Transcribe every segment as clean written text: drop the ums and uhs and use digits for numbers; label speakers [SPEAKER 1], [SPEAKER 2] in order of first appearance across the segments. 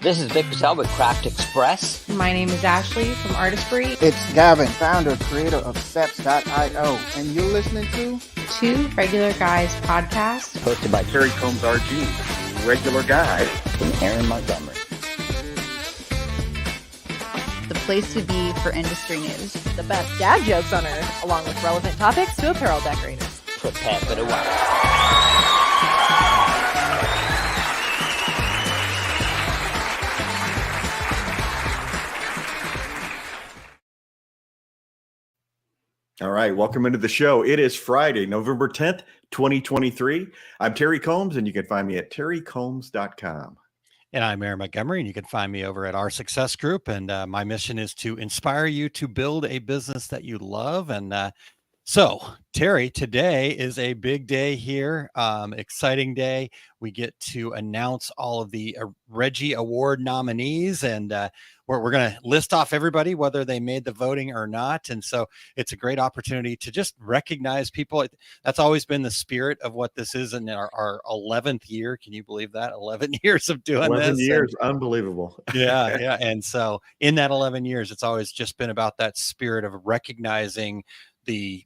[SPEAKER 1] This is Vic Patel with Craft Express.
[SPEAKER 2] My name is Ashley from Artistry.
[SPEAKER 3] It's Gavin, founder, creator of Steps.io, and you're listening to
[SPEAKER 2] Two Regular Guys podcast,
[SPEAKER 4] hosted by Terry Combs RG, regular guy,
[SPEAKER 1] and Aaron Montgomery.
[SPEAKER 5] The place to be for industry news.
[SPEAKER 6] The best dad jokes on earth, along with relevant topics to apparel decorators.
[SPEAKER 1] Prepare for the wild.
[SPEAKER 4] All right, welcome into the show. It is Friday, November 10th, 2023. I'm Terry Combs, and you can find me at terrycombs.com.
[SPEAKER 7] And I'm Aaron Montgomery, and you can find me over at Our Success Group. And my mission is to inspire you to build a business that you love. And so, Terry, today is a big day here, exciting day. We get to announce all of the REGGIE Award nominees, and we're going to list off everybody, whether they made the voting or not. And so it's a great opportunity to just recognize people. That's always been the spirit of what this is in our 11th year. Can you believe that? 11 years of doing
[SPEAKER 4] 11
[SPEAKER 7] this.
[SPEAKER 4] years, unbelievable.
[SPEAKER 7] Yeah. And so in that 11 years, it's always just been about that spirit of recognizing the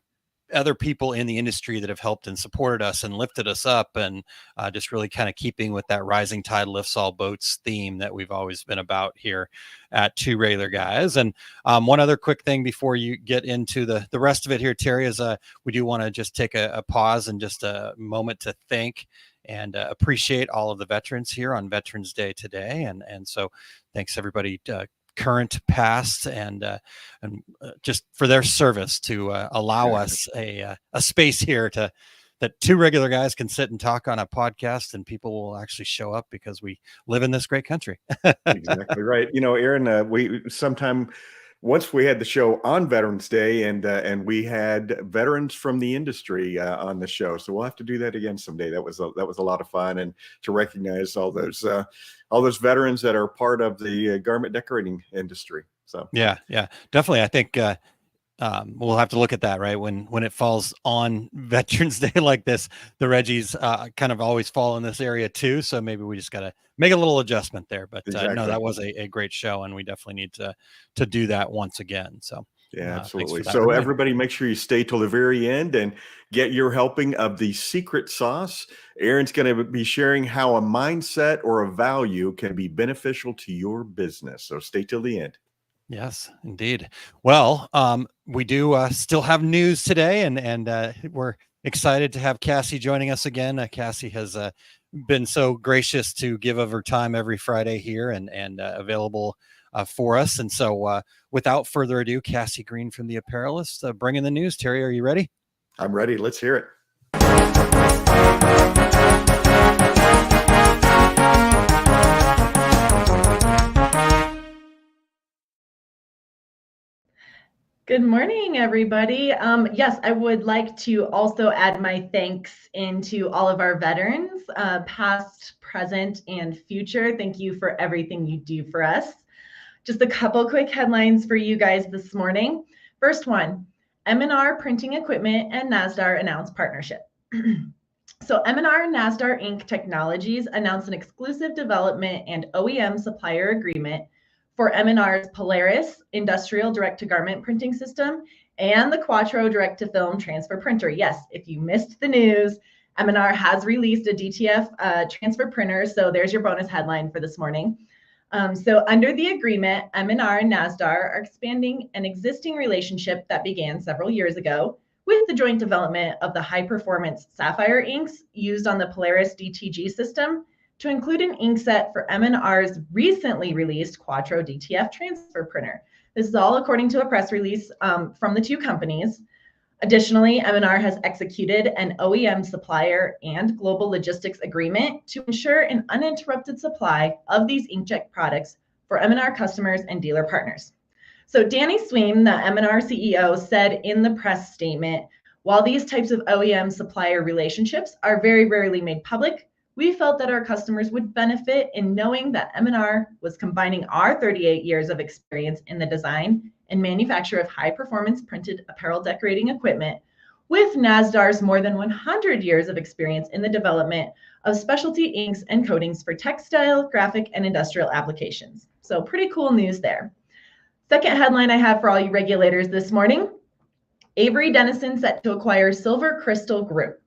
[SPEAKER 7] other people in the industry that have helped and supported us and lifted us up, and just really kind of keeping with that rising tide lifts all boats theme that we've always been about here at Two Regular Guys. And one other quick thing before you get into the rest of it here, Terry, is we do want to just take a pause and just a moment to thank and appreciate all of the veterans here on Veterans Day today. And so thanks everybody, current, past, and just for their service to allow us a space here that two regular guys can sit and talk on a podcast, and people will actually show up because we live in this great country.
[SPEAKER 4] Exactly right. You know, Aaron, once we had the show on Veterans Day, and we had veterans from the industry on the show, so we'll have to do that again someday. That was a lot of fun, and to recognize all those veterans that are part of the garment decorating industry. So
[SPEAKER 7] yeah, definitely. I think we'll have to look at that, right? When it falls on Veterans Day like this, the Reggies kind of always fall in this area too. So maybe we just got to make a little adjustment there. But
[SPEAKER 4] exactly.
[SPEAKER 7] No, that was a great show, and we definitely need to do that once again. So
[SPEAKER 4] yeah, absolutely. So everybody, make sure you stay till the very end and get your helping of the secret sauce. Aaron's going to be sharing how a mindset or a value can be beneficial to your business. So stay till the end.
[SPEAKER 7] Yes, indeed. Well, we do still have news today, and we're excited to have Cassie joining us again. Cassie has been so gracious to give of her time every Friday here and available for us. And so without further ado, Cassie Green from The Apparelist, bringing the news. Terry, are you ready?
[SPEAKER 4] I'm ready. Let's hear it.
[SPEAKER 6] Good morning, everybody. Yes, I would like to also add my thanks into all of our veterans, past, present, and future. Thank you for everything you do for us. Just a couple quick headlines for you guys this morning. First one, M&R Printing Equipment and NASDAR announced partnership. So M&R and NASDAR Inc. Technologies announced an exclusive development and OEM supplier agreement for M&R's Polaris Industrial Direct-to-Garment Printing System and the Quattro Direct-to-Film Transfer Printer. Yes, if you missed the news, M&R has released a DTF transfer printer, so there's your bonus headline for this morning. So under the agreement, M&R and NASDAR are expanding an existing relationship that began several years ago with the joint development of the high-performance sapphire inks used on the Polaris DTG system to include an ink set for M&R's recently released Quattro DTF transfer printer. This is all according to a press release from the two companies. Additionally, M&R has executed an OEM supplier and global logistics agreement to ensure an uninterrupted supply of these inkjet products for M&R customers and dealer partners. So Danny Sweem, the M&R CEO, said in the press statement, while these types of OEM supplier relationships are very rarely made public, we felt that our customers would benefit in knowing that M&R was combining our 38 years of experience in the design and manufacture of high-performance printed apparel decorating equipment with NASDAR's more than 100 years of experience in the development of specialty inks and coatings for textile, graphic, and industrial applications. So pretty cool news there. Second headline I have for all you regulators this morning: Avery Dennison set to acquire Silver Crystal Group.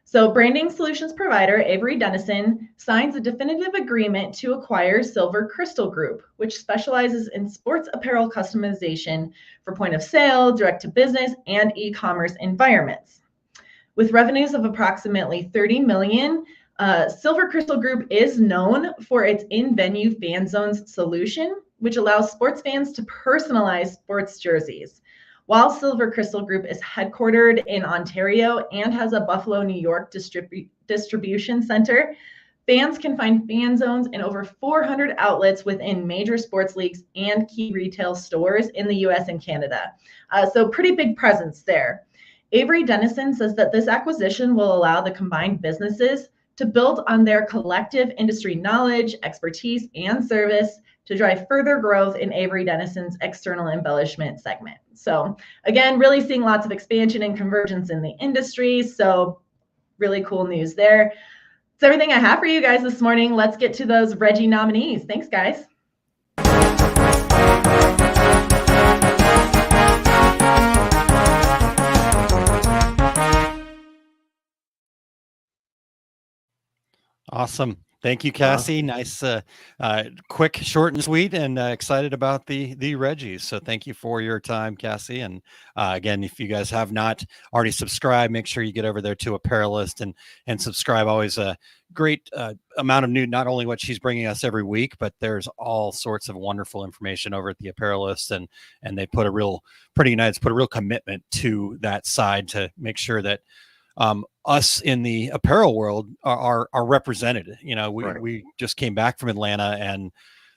[SPEAKER 6] So branding solutions provider Avery Dennison signs a definitive agreement to acquire Silver Crystal Group, which specializes in sports apparel customization for point of sale, direct to business, and e-commerce environments. With revenues of approximately $30 million, Silver Crystal Group is known for its in-venue fan zones solution, which allows sports fans to personalize sports jerseys. While Silver Crystal Group is headquartered in Ontario and has a Buffalo, New York distribution center, fans can find fan zones in over 400 outlets within major sports leagues and key retail stores in the US and Canada. So pretty big presence there. Avery Dennison says that this acquisition will allow the combined businesses to build on their collective industry knowledge, expertise, and service to drive further growth in Avery Dennison's external embellishment segment. So again, really seeing lots of expansion and convergence in the industry. So really cool news there. That's everything I have for you guys this morning. Let's get to those Reggie nominees. Thanks, guys.
[SPEAKER 7] Awesome. Thank you, Cassie. Nice, quick, short and sweet, and excited about the Reggies. So thank you for your time, Cassie. And again, if you guys have not already subscribed, make sure you get over there to Apparelist and subscribe. Always a great amount of new, not only what she's bringing us every week, but there's all sorts of wonderful information over at the Apparelist, and they put Pretty United's put a real commitment to that side to make sure that us in the apparel world are represented. You know, we just came back from Atlanta, and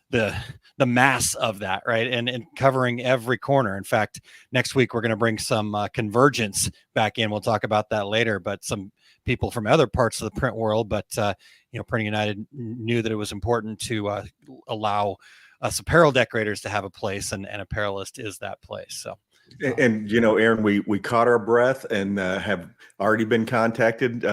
[SPEAKER 7] the mass of that, right, and covering every corner. In fact, next week we're going to bring some convergence back in. We'll talk about that later, but some people from other parts of the print world. But Printing United knew that it was important to allow us apparel decorators to have a place, and Apparelist is that place. So.
[SPEAKER 4] And Aaron, we caught our breath and have already been contacted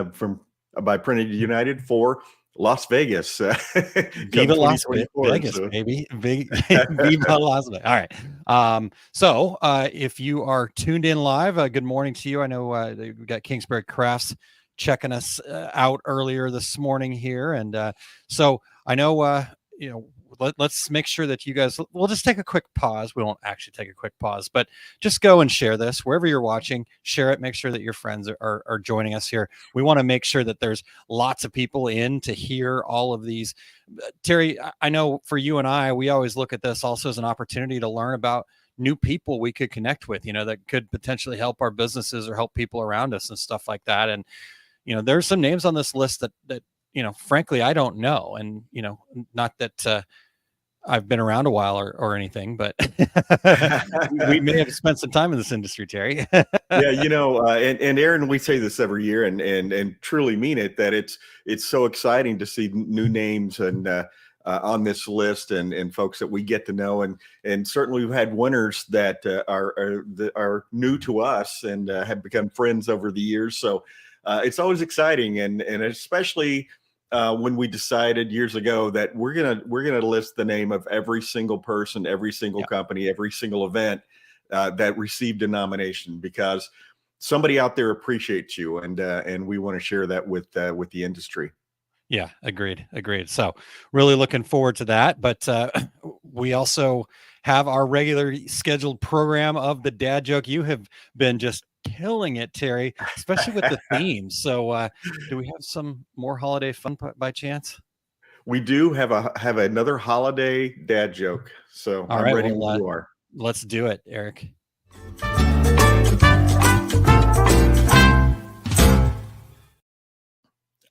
[SPEAKER 4] by Printed United for Las Vegas.
[SPEAKER 7] Viva Las Vegas,
[SPEAKER 4] so.
[SPEAKER 7] Baby. Viva Las Vegas. All right. So if you are tuned in live, good morning to you. I know we've got Kingsbury Crafts checking us out earlier this morning here, and so I know let's make sure that you guys, we'll just take a quick pause. We won't actually take a quick pause, but just go and share this wherever you're watching. Share it. Make sure that your friends are joining us here. We want to make sure that there's lots of people in to hear all of these. Terry, I know for you and I, we always look at this also as an opportunity to learn about new people we could connect with, that could potentially help our businesses or help people around us and stuff like that. And, there's some names on this list that frankly, I don't know. And, not that, I've been around a while or anything, but we may have spent some time in this industry, Terry.
[SPEAKER 4] Yeah, and Aaron, we say this every year and truly mean it, that it's so exciting to see new names and on this list and folks that we get to know, and certainly we've had winners that are new to us and have become friends over the years. So it's always exciting, and especially. When we decided years ago that we're gonna list the name of every single person, every single company, every single event that received a nomination, because somebody out there appreciates you, and we want to share that with the industry.
[SPEAKER 7] Yeah, agreed. So really looking forward to that. But we also have our regular scheduled program of the dad joke. You have been just killing it, Terry, especially with the themes. So do we have some more holiday fun by chance?
[SPEAKER 4] We do have another holiday dad joke. So
[SPEAKER 7] all
[SPEAKER 4] I'm
[SPEAKER 7] right,
[SPEAKER 4] ready when you are.
[SPEAKER 7] Let's do it, Eric.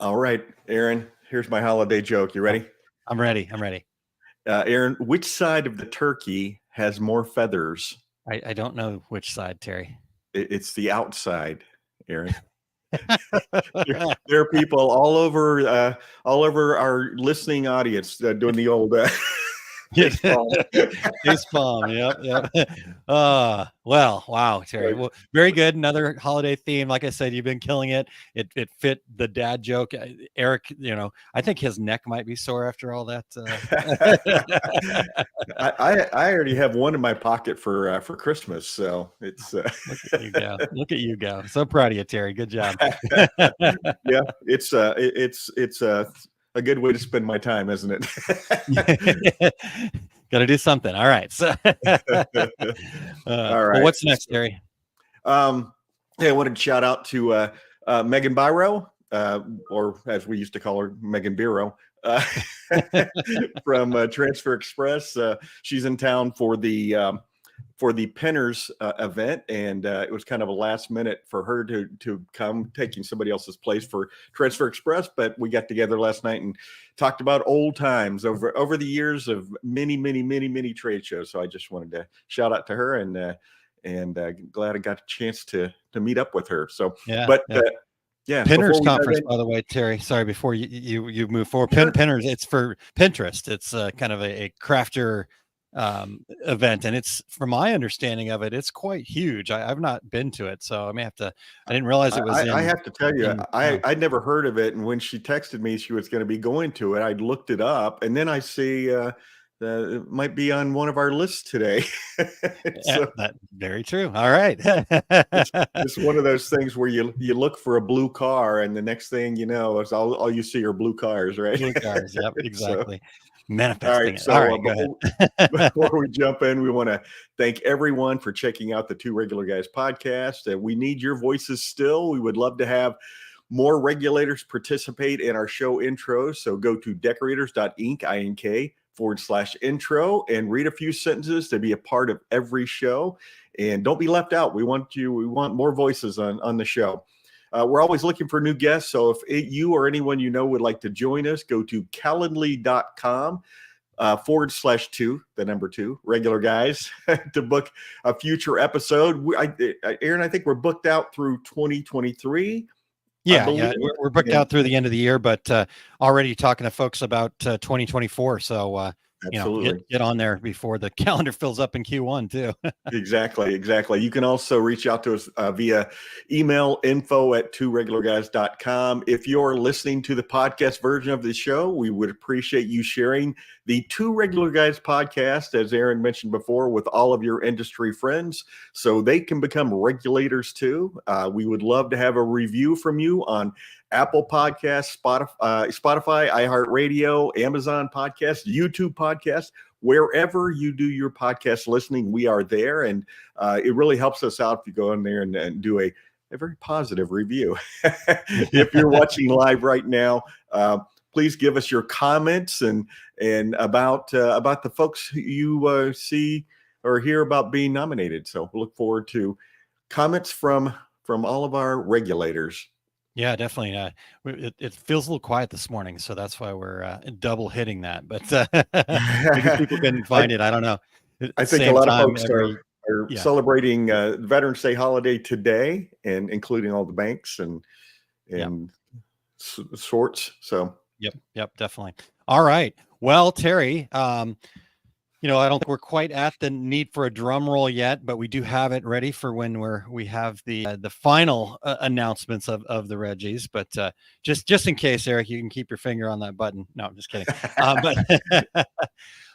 [SPEAKER 4] All right, Aaron, here's my holiday joke. You ready?
[SPEAKER 7] I'm ready.
[SPEAKER 4] Aaron, which side of the turkey has more feathers?
[SPEAKER 7] I don't know which side, Terry.
[SPEAKER 4] It's the outside, Aaron. There are people all over our listening audience doing the old Face palm.
[SPEAKER 7] Face palm. Yep. Yep. Well, wow, Terry.
[SPEAKER 4] Right.
[SPEAKER 7] Well, very good. Another holiday theme. Like I said, you've been killing it. It fit the dad joke. Eric, I think his neck might be sore after all that.
[SPEAKER 4] I already have one in my pocket for Christmas, so it's
[SPEAKER 7] Look at you go. Look at you go. So proud of you, Terry. Good job.
[SPEAKER 4] yeah, it's a good way to spend my time, isn't it?
[SPEAKER 7] Got to do something. All right. So,
[SPEAKER 4] All right.
[SPEAKER 7] Well, what's next, Terry?
[SPEAKER 4] Hey, I wanted to shout out to Megan Biro, or as we used to call her, Megan Biro, from Transfer Express. She's in town for the Pinners event, and it was kind of a last minute for her to come, taking somebody else's place for Transfer Express. But we got together last night and talked about old times over the years of many trade shows. So I just wanted to shout out to her, and glad I got a chance to meet up with her. So
[SPEAKER 7] yeah,
[SPEAKER 4] but
[SPEAKER 7] yeah.
[SPEAKER 4] Yeah,
[SPEAKER 7] Pinners conference, by the way, Terry. Sorry, before you move forward.
[SPEAKER 4] Sure.
[SPEAKER 7] Pinners, it's for Pinterest. It's kind of a crafter event, and it's, from my understanding of it, it's quite huge. I've not been to it, so I may have to. I didn't realize it was.
[SPEAKER 4] I have to tell you, I'd never heard of it, and when she texted me she was going to be going to it, I looked it up, and then I see it might be on one of our lists today. So,
[SPEAKER 7] that's very true. All right.
[SPEAKER 4] it's one of those things where you look for a blue car, and the next thing you know, is all you see are blue cars, right?
[SPEAKER 7] Blue cars. Yep. Exactly.
[SPEAKER 4] So,
[SPEAKER 7] manifesting.
[SPEAKER 4] All right.
[SPEAKER 7] Go ahead.
[SPEAKER 4] Before we jump in, we want to thank everyone for checking out the Two Regular Guys podcast. We need your voices still. We would love to have more regulators participate in our show intros. So go to decorators.ink./intro and read a few sentences to be a part of every show. And don't be left out. We want more voices on the show. We're always looking for new guests. So if you or anyone you know would like to join us, go to calendly.com /2, the number 2, regular guys, to book a future episode. Aaron, I think we're booked out through 2023.
[SPEAKER 7] Yeah, we're booked out through the end of the year, but already talking to folks about 2024. So
[SPEAKER 4] absolutely,
[SPEAKER 7] get on there before the calendar fills up in Q1 too.
[SPEAKER 4] Exactly. You can also reach out to us via email, info@tworegularguys.com. If you're listening to the podcast version of the show, we would appreciate you sharing the Two Regular Guys podcast, as Aaron mentioned before, with all of your industry friends, so they can become regulators too. We would love to have a review from you on Apple Podcasts, Spotify, iHeartRadio, Amazon Podcasts, YouTube Podcasts. Wherever you do your podcast listening, we are there, and it really helps us out if you go in there and do a very positive review. If you're watching live right now, please give us your comments and about the folks who you see or hear about being nominated. So we'll look forward to comments from all of our regulators.
[SPEAKER 7] Yeah, definitely. It feels a little quiet this morning, so that's why we're double hitting that. But maybe people can find it. I don't know.
[SPEAKER 4] I think a lot of folks are celebrating Veterans Day holiday today, and including all the banks and sorts. So
[SPEAKER 7] yep, definitely. All right. Well, Terry, I don't think we're quite at the need for a drum roll yet, but we do have it ready for when we have the final announcements of the Reggies. But just in case, Eric, you can keep your finger on that button. No, I'm just kidding. But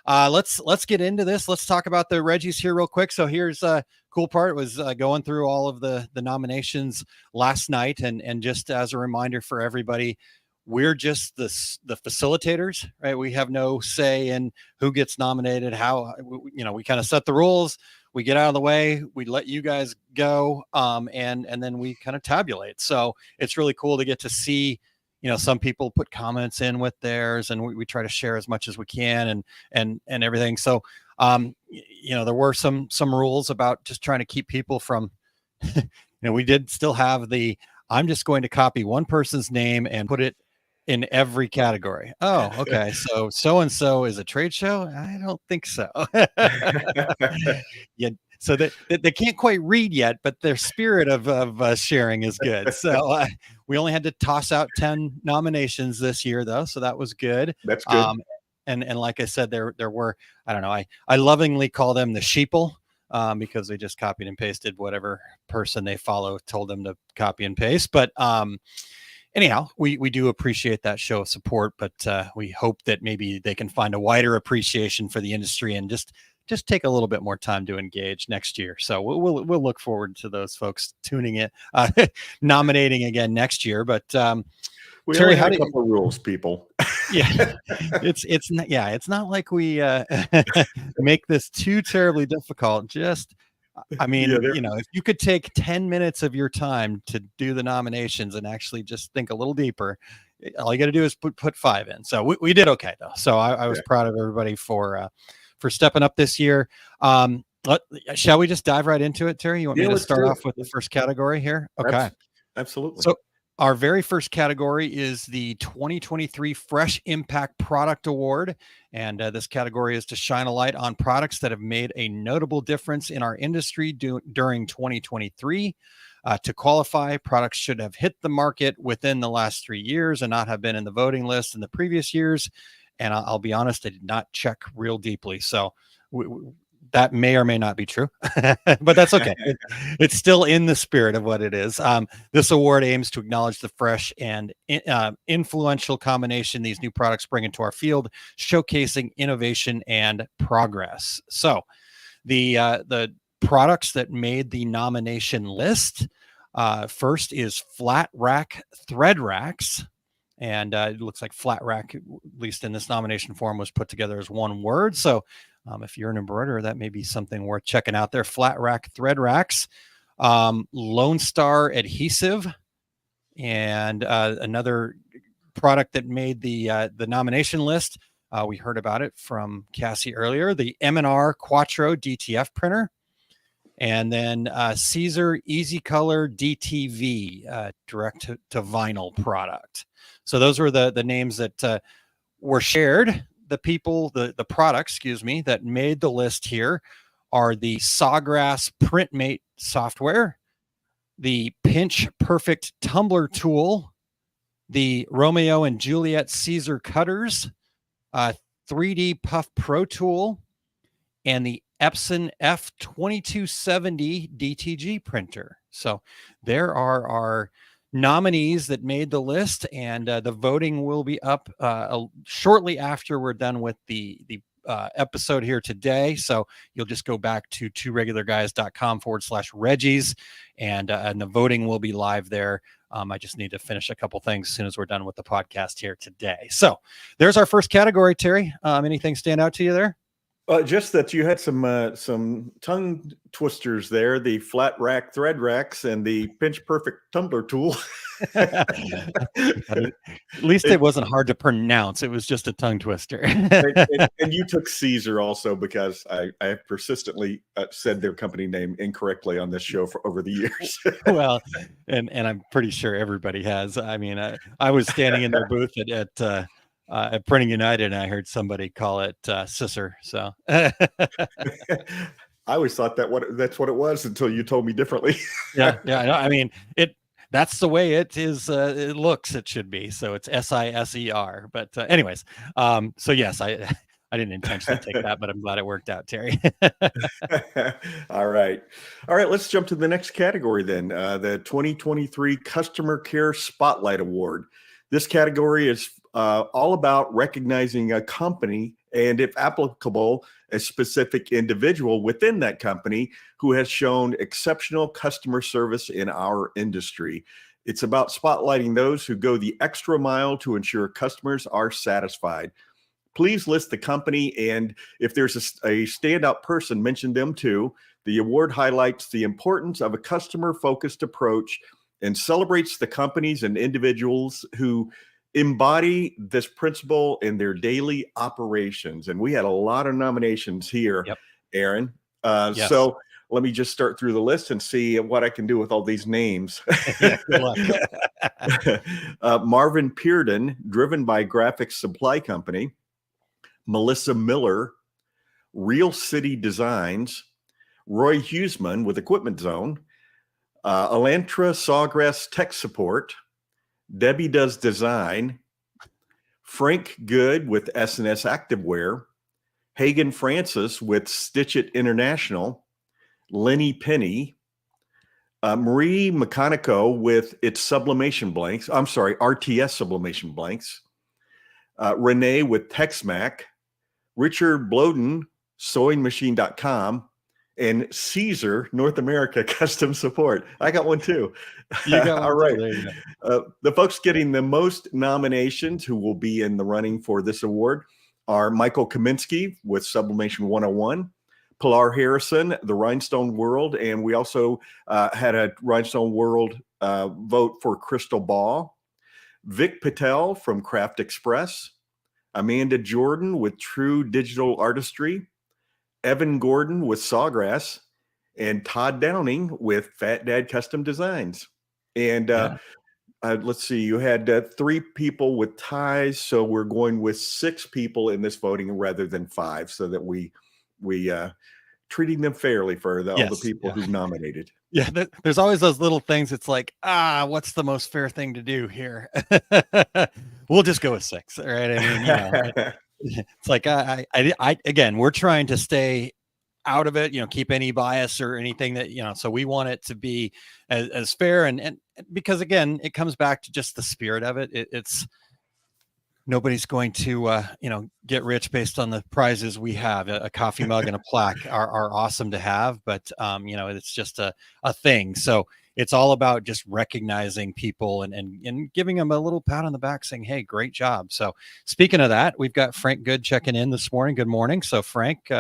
[SPEAKER 7] let's get into this. Let's talk about the Reggies here real quick. So here's a cool part. It was going through all of the nominations last night, and just as a reminder for everybody, we're just the facilitators, right? We have no say in who gets nominated, how, we kind of set the rules, we get out of the way, we let you guys go, and then we kind of tabulate. So it's really cool to get to see, some people put comments in with theirs, and we try to share as much as we can and everything. So, there were some rules about just trying to keep people from, we did still have I'm just going to copy one person's name and put it in every category. Oh, okay. So-and-so is a trade show? I don't think so. Yeah. So they can't quite read yet, but their spirit of sharing is good. So we only had to toss out 10 nominations this year, though. So that was good.
[SPEAKER 4] That's good.
[SPEAKER 7] And like I said, there were, I don't know, I lovingly call them the sheeple, because they just copied and pasted whatever person they follow told them to copy and paste. But anyhow, we do appreciate that show of support, but we hope that maybe they can find a wider appreciation for the industry and just take a little bit more time to engage next year. So we'll look forward to those folks tuning in, nominating again next year. But
[SPEAKER 4] We
[SPEAKER 7] Terry,
[SPEAKER 4] only
[SPEAKER 7] how
[SPEAKER 4] had
[SPEAKER 7] do
[SPEAKER 4] a couple of rules, people.
[SPEAKER 7] yeah, it's not like we make this too terribly difficult. Just, I mean,
[SPEAKER 4] Yeah,
[SPEAKER 7] if you could take 10 minutes of your time to do the nominations and actually just think a little deeper, all you got to do is put 5 in. So we did okay though. So I was proud of everybody for stepping up this year. Shall we just dive right into it, Terry? You want me to start off with the first category here? Okay.
[SPEAKER 4] Absolutely.
[SPEAKER 7] So our very first category is the 2023 Fresh Impact Product Award. And this category is to shine a light on products that have made a notable difference in our industry during 2023. To qualify, products should have hit the market within the last 3 years and not have been in the voting list in the previous years. And I'll be honest, I did not check real deeply. So that may or may not be true, but that's okay. It's still in the spirit of what it is. This award aims to acknowledge the fresh and influential combination these new products bring into our field, showcasing innovation and progress. So the products that made the nomination list, first is Flat Rack Thread Racks. And it looks like Flat Rack, at least in this nomination form, was put together as one word. So if you're an embroiderer, that may be something worth checking out there. Flat Rack Thread Racks, Lone Star Adhesive, and another product that made the nomination list. We heard about it from Cassie earlier, the M&R Quattro DTF printer. And then Caesar Easy Color DTV, direct to vinyl product. So those were the names that were shared. The products, that made the list here are the Sawgrass Printmate software, the Pinch Perfect Tumbler tool, the Romeo and Juliet Caesar cutters, 3D Puff Pro tool, and the Epson F2270 DTG printer. So there are our nominees that made the list, and the voting will be up shortly after we're done with the episode here today. So you'll just go back to tworegularguys.com/Reggies, and the voting will be live there. I just need to finish a couple things as soon as we're done with the podcast here today. So there's our first category, Terry. Anything stand out to you there?
[SPEAKER 4] Just that you had some tongue twisters there, the Flat Rack Thread Racks and the Pinch Perfect Tumbler tool.
[SPEAKER 7] At least it wasn't hard to pronounce. It was just a tongue twister.
[SPEAKER 4] and you took Caesar also, because I have persistently said their company name incorrectly on this show for over the years.
[SPEAKER 7] Well, and I'm pretty sure everybody has. I mean, I was standing in their booth at Printing United, and I heard somebody call it Sisser. So
[SPEAKER 4] I always thought that's what it was until you told me differently.
[SPEAKER 7] yeah. I mean, that's the way it is. It looks. It should be. So it's SISER. But anyways, so yes, I didn't intentionally take that, but I'm glad it worked out, Terry.
[SPEAKER 4] All right. Let's jump to the next category then. The 2023 Customer Care Spotlight Award. This category is all about recognizing a company and, if applicable, a specific individual within that company who has shown exceptional customer service in our industry. It's about spotlighting those who go the extra mile to ensure customers are satisfied. Please list the company, and if there's a standout person, mention them too. The award highlights the importance of a customer-focused approach and celebrates the companies and individuals who embody this principle in their daily operations. And we had a lot of nominations here,
[SPEAKER 7] Yep.
[SPEAKER 4] Aaron.
[SPEAKER 7] Yes.
[SPEAKER 4] So let me just start through the list and see what I can do with all these names.
[SPEAKER 7] Yeah, good luck.
[SPEAKER 4] Marvin Pearden, Driven by Graphics Supply Company. Melissa Miller, Real City Designs. Roy Huseman with Equipment Zone. Elantra Sawgrass Tech Support. Debbie Does Design. Frank Good with S&S Activewear, Hagen Francis with Stitch It International, Lenny Penny, Marie Mecanico with its sublimation blanks. I'm sorry, RTS sublimation blanks. Renee with TexMac, Richard Bloden, sewingmachine.com, and Caesar North America Custom Support. I got one too.
[SPEAKER 7] You got one
[SPEAKER 4] All right.
[SPEAKER 7] too. There you go.
[SPEAKER 4] The folks getting the most nominations who will be in the running for this award are Michael Kaminsky with Sublimation 101, Pilar Harrison, The Rhinestone World, and we also had a Rhinestone World vote for Crystal Ball, Vic Patel from Craft Express, Amanda Jordan with True Digital Artistry, Evan Gordon with Sawgrass, and Todd Downing with Fat Dad Custom Designs. And let's see, you had 3 people with ties, so we're going with 6 people in this voting rather than 5, so that we treating them fairly for all the people who've nominated.
[SPEAKER 7] Yeah, there's always those little things. It's like, what's the most fair thing to do here? We'll just go with 6, right? I mean, it's like I again, we're trying to stay out of it, keep any bias or anything that, so we want it to be as fair and because again, it comes back to just the spirit of it. It's nobody's going to, get rich based on the prizes we have. A coffee mug and a plaque are awesome to have, but it's just a thing. So it's all about just recognizing people and giving them a little pat on the back saying, hey, great job. So speaking of that, we've got Frank Good checking in this morning. Good morning. So Frank,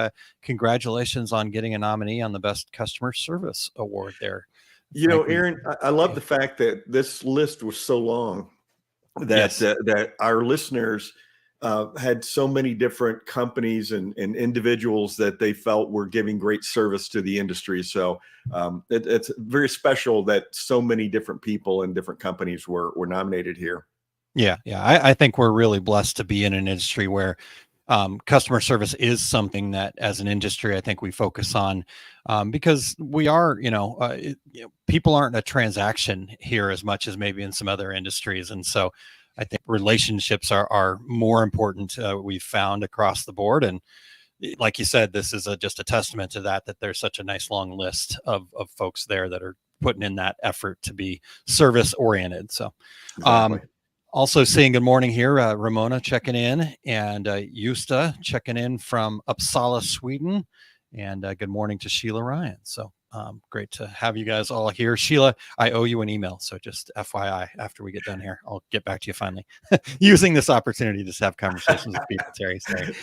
[SPEAKER 7] congratulations on getting a nominee on the Best Customer Service Award there.
[SPEAKER 4] Aaron, I love the fact that this list was so long that that our listeners had so many different companies and individuals that they felt were giving great service to the industry. So it's very special that so many different people and different companies were nominated here.
[SPEAKER 7] Yeah. I think we're really blessed to be in an industry where customer service is something that as an industry, I think we focus on because we are, people aren't a transaction here as much as maybe in some other industries. And so I think relationships are more important. We've found across the board. And like you said, this is just a testament to that there's such a nice long list of folks there that are putting in that effort to be service oriented. So,
[SPEAKER 4] Exactly.
[SPEAKER 7] Also saying good morning here, Ramona checking in and Justa checking in from Uppsala, Sweden. And good morning to Sheila Ryan. So great to have you guys all here. Sheila, I owe you an email. So just FYI, after we get done here, I'll get back to you finally. Using this opportunity to just have conversations with people, Terry. Sorry.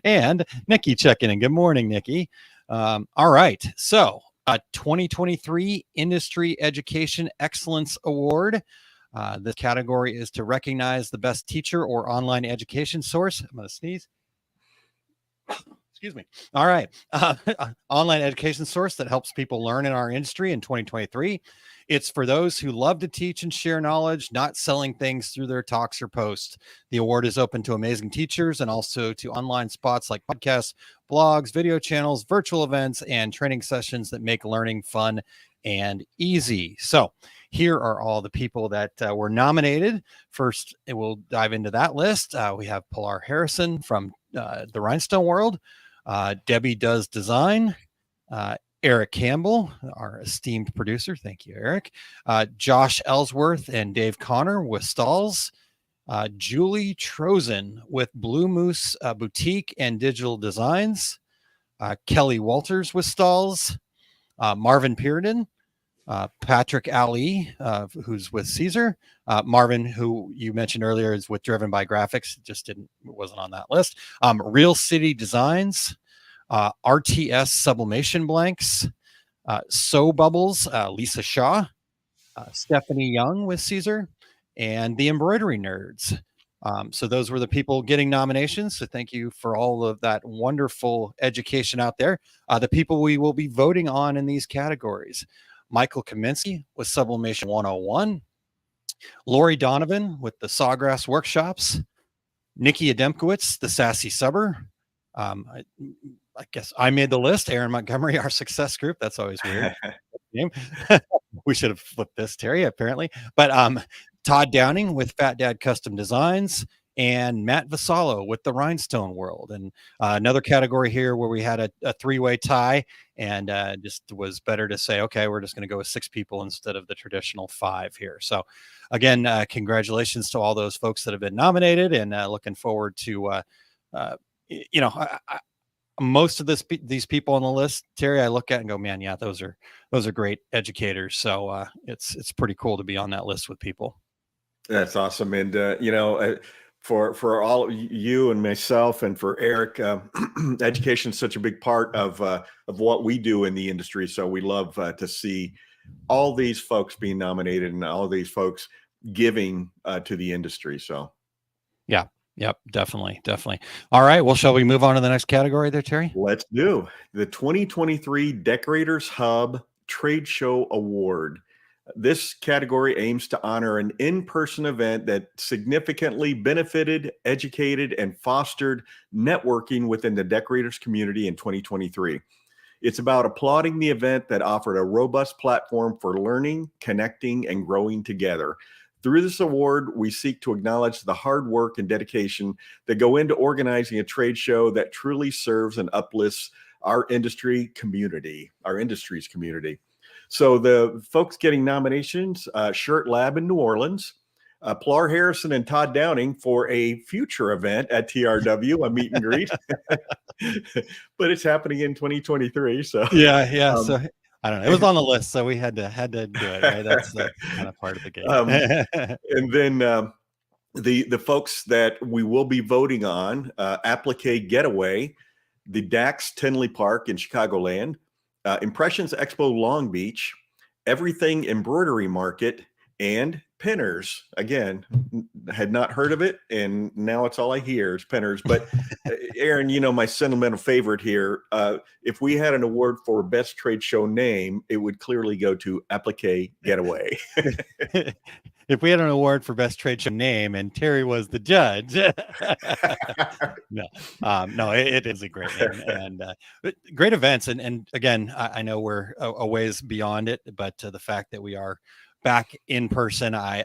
[SPEAKER 7] And Nikki checking in. Good morning, Nikki. All right. So 2023 Industry Education Excellence Award. This category is to recognize the best teacher or online education source. I'm going to sneeze. Excuse me. All right. Online education source that helps people learn in our industry in 2023. It's for those who love to teach and share knowledge, not selling things through their talks or posts. The award is open to amazing teachers and also to online spots like podcasts, blogs, video channels, virtual events, and training sessions that make learning fun and easy. So here are all the people that were nominated. First, we'll dive into that list. We have Pilar Harrison from the Rhinestone World. Debbie Does Design. Eric Campbell, our esteemed producer. Thank you, Eric. Josh Ellsworth and Dave Connor with Stalls. Julie Trozen with Blue Moose Boutique and Digital Designs. Kelly Walters with Stalls. Marvin Pearden. Patrick Ali, who's with Caesar. Marvin, who you mentioned earlier, is with Driven by Graphics. Wasn't on that list. Real City Designs, RTS Sublimation Blanks, Sew Bubbles, Lisa Shaw, Stephanie Young with Caesar, and the Embroidery Nerds. So those were the people getting nominations. So thank you for all of that wonderful education out there. The people we will be voting on in these categories. Michael Kaminsky with Sublimation 101, Lori Donovan with the Sawgrass Workshops, Nikki Ademkowitz, the Sassy Subber. I guess I made the list. Aaron Montgomery, our success group. That's always weird. We should have flipped this, Terry, apparently. But Todd Downing with Fat Dad Custom Designs, and Matt Vassallo with the Rhinestone World. And another category here where we had a three-way tie, and just was better to say, okay, we're just going to go with 6 people instead of the traditional 5 here. So again, congratulations to all those folks that have been nominated, and looking forward to, most of these people on the list, Terry, I look at and go, man, yeah, those are great educators. So it's pretty cool to be on that list with people.
[SPEAKER 4] That's awesome. And, for all of you and myself and for Eric, education is such a big part of what we do in the industry. So we love to see all these folks being nominated and all these folks giving to the industry. So,
[SPEAKER 7] yeah. Yep, definitely. All right. Well, shall we move on to the next category there, Terry?
[SPEAKER 4] Let's do the 2023 Decorators Hub Trade Show Award. This category aims to honor an in-person event that significantly benefited, educated, and fostered networking within the decorators community in 2023. It's about applauding the event that offered a robust platform for learning, connecting, and growing together. Through this award, we seek to acknowledge the hard work and dedication that go into organizing a trade show that truly serves and uplifts our industry's community. So the folks getting nominations, Shirt Lab in New Orleans, Pilar Harrison and Todd Downing for a future event at TRW, a meet and greet, but it's happening in 2023. So
[SPEAKER 7] yeah. So I don't know. It was on the list, so we had to do it. Right? That's kind of part of the game.
[SPEAKER 4] And then the folks that we will be voting on: Applique Getaway, the Dax Tinley Park in Chicagoland, Impressions Expo Long Beach, Everything Embroidery Market, and Pinners. Again, had not heard of it, and now it's all I hear is Pinners. But Aaron, my sentimental favorite here, if we had an award for best trade show name, it would clearly go to Applique Getaway.
[SPEAKER 7] If we had an award for best trade show name and Terry was the judge, no, it is a great name, and great events. And again, I know we're a ways beyond it, but the fact that we are back in person, I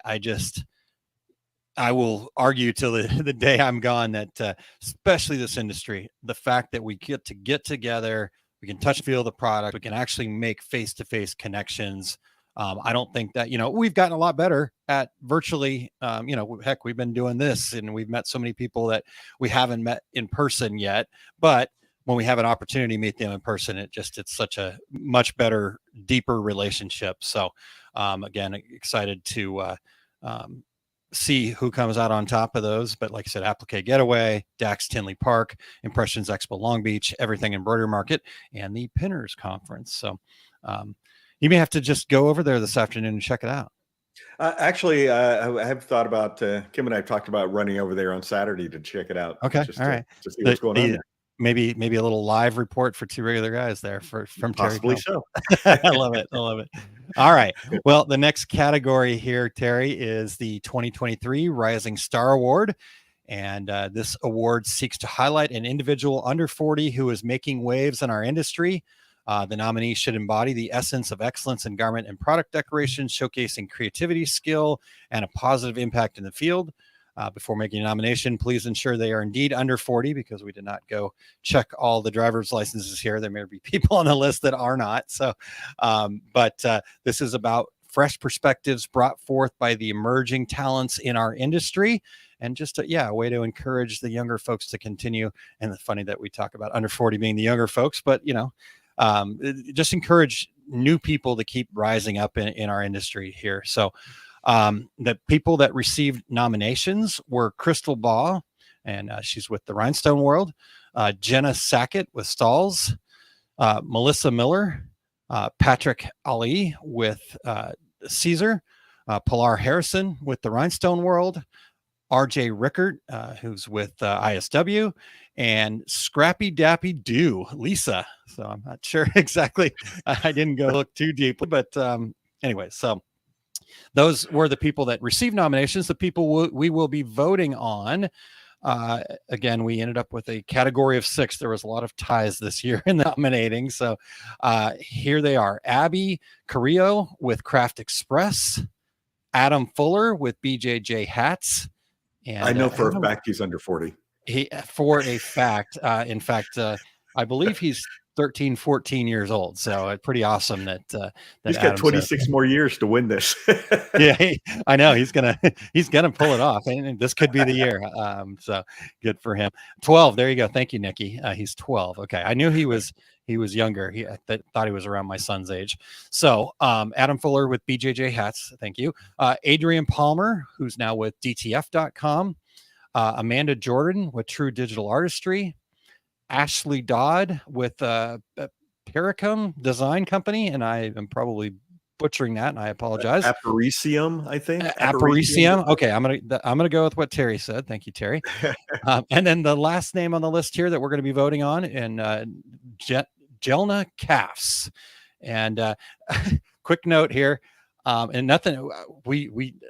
[SPEAKER 7] will argue till the day I'm gone that especially this industry, the fact that we get together, we can touch, feel the product, we can actually make face-to-face connections. I don't think that, we've gotten a lot better at virtually, heck, we've been doing this and we've met so many people that we haven't met in person yet, but when we have an opportunity to meet them in person, it's such a much better, deeper relationship. So again, excited to see who comes out on top of those. But like I said, Applique Getaway, Dax Tinley Park, Impressions Expo Long Beach, Everything Embroidery Market, and the Pinners Conference. So you may have to just go over there this afternoon and check it out.
[SPEAKER 4] Actually, I have thought about, Kim and I talked about running over there on Saturday to check it out.
[SPEAKER 7] Okay.
[SPEAKER 4] Just
[SPEAKER 7] all right.
[SPEAKER 4] To see what's going on there.
[SPEAKER 7] Maybe a little live report for 2 regular guys there from Terry.
[SPEAKER 4] Possibly so.
[SPEAKER 7] I love it. All right. Well, the next category here, Terry, is the 2023 Rising Star Award. And this award seeks to highlight an individual under 40 who is making waves in our industry. The nominees should embody the essence of excellence in garment and product decoration, showcasing creativity, skill, and a positive impact in the field. Before making a nomination, please ensure they are indeed under 40, because we did not go check all the driver's licenses here. There may be people on the list that are not. So, but this is about fresh perspectives brought forth by the emerging talents in our industry, and just a way to encourage the younger folks to continue. And it's funny that we talk about under 40 being the younger folks, but just encourage new people to keep rising up in our industry here. So the people that received nominations were Crystal Baugh, and she's with the Rhinestone World, Jenna Sackett with Stalls, Melissa Miller, Patrick Ali with Caesar, Pilar Harrison with the Rhinestone World, RJ Rickert, who's with ISW, and Scrappy Dappy Doo, Lisa. So I'm not sure exactly. I didn't go look too deeply, but anyway, so those were the people that received nominations. The people we will be voting on. Again, we ended up with a category of 6. There was a lot of ties this year in nominating. So here they are: Abby Carrillo with Craft Express, Adam Fuller with BJJ Hats. And
[SPEAKER 4] I know for a fact he's under 40.
[SPEAKER 7] For a fact. In fact, I believe he's 13, 14 years old. So pretty awesome that
[SPEAKER 4] He's got
[SPEAKER 7] Adam's
[SPEAKER 4] 26 more years to win this.
[SPEAKER 7] Yeah, I know he's gonna pull it off, and this could be the year. So good for him. 12. There you go. Thank you, Nikki. He's 12. Okay, I knew he was younger. I thought he was around my son's age. So Adam Fuller with BJJ Hats. Thank you. Adrian Palmer, who's now with DTF.com. Amanda Jordan with True Digital Artistry. Ashley Dodd with Paracum Design Company, and I am probably butchering that, and I apologize.
[SPEAKER 4] Aparicium, I think.
[SPEAKER 7] Aparicium. Okay, I'm gonna go with what Terry said. Thank you, Terry. And then the last name on the list here that we're going to be voting on, and Jelna Calfs. And quick note here. And nothing.